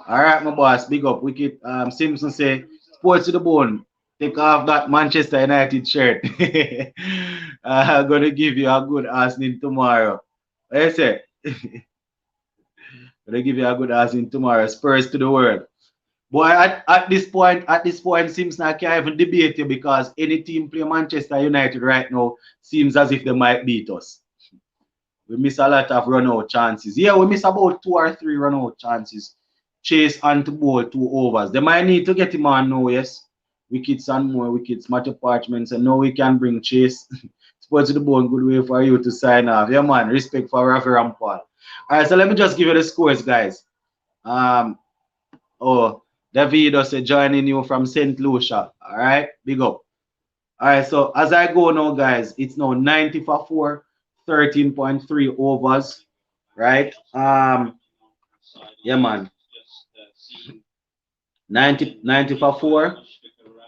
All right, my boss, big up. Wicked. Simpson say, Sports to the Bone. Take off that Manchester United shirt. I'm going to give you a good asking tomorrow. What you say? Gonna give you a good asking tomorrow. Spurs to the world. Boy, at this point, seems like I can't even debate you because any team play Manchester United right now seems as if they might beat us. We miss a lot of run-out chances. Yeah, we miss about 2 or 3 run-out chances. Chase and to bowl 2 overs. They might need to get him on now, yes. Wickets and more wickets, Matthew Parchment, and now we can bring Chase. Sports to the Bone, good way for you to sign off. Yeah, man, respect for Rafi Rampal. All right, so let me just give you the scores, guys. David said joining you from St. Lucia. All right, big up. All right, so as I go now, guys, it's now 90 for 4, 13.3 overs, right? Yeah, man. 90 for 4.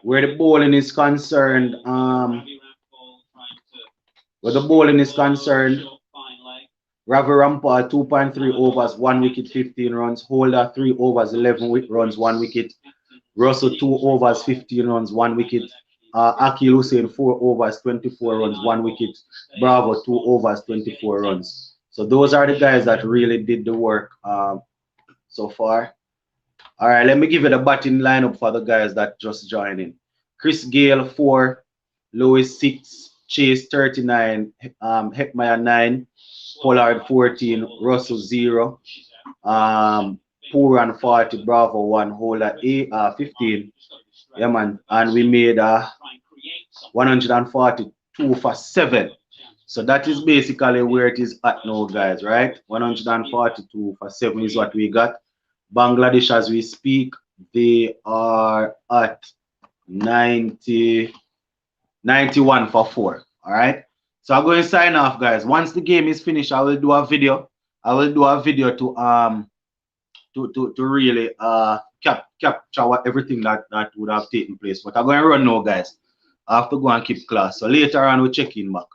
Where the bowling is concerned, Ravi Rampal 2.3 overs, 1 wicket, 15 runs. Holder 3 overs, 11 runs, 1 wicket. Russell 2 overs, 15 runs, 1 wicket. Akil Hussain 4 overs, 24 runs, 1 wicket. Bravo 2 overs, 24 runs. So those are the guys that really did the work so far. All right, let me give you the batting lineup for the guys that just joined in. Chris Gale 4, Lewis 6, Chase 39, Heckmeyer 9, Pollard 14, Russell 0, Poor and 40, Bravo 1, hole at 15. Yeah, man. And we made 142 for 7. So that is basically where it is at now, guys, right? 142 for 7 is what we got. Bangladesh, as we speak, they are at 90, 91 for 4. All right. So I'm going to sign off, guys. Once the game is finished, I will do a video. I will do a video to really capture everything that would have taken place. But I'm going to run now, guys. I have to go and keep class. So later on, we'll check in back.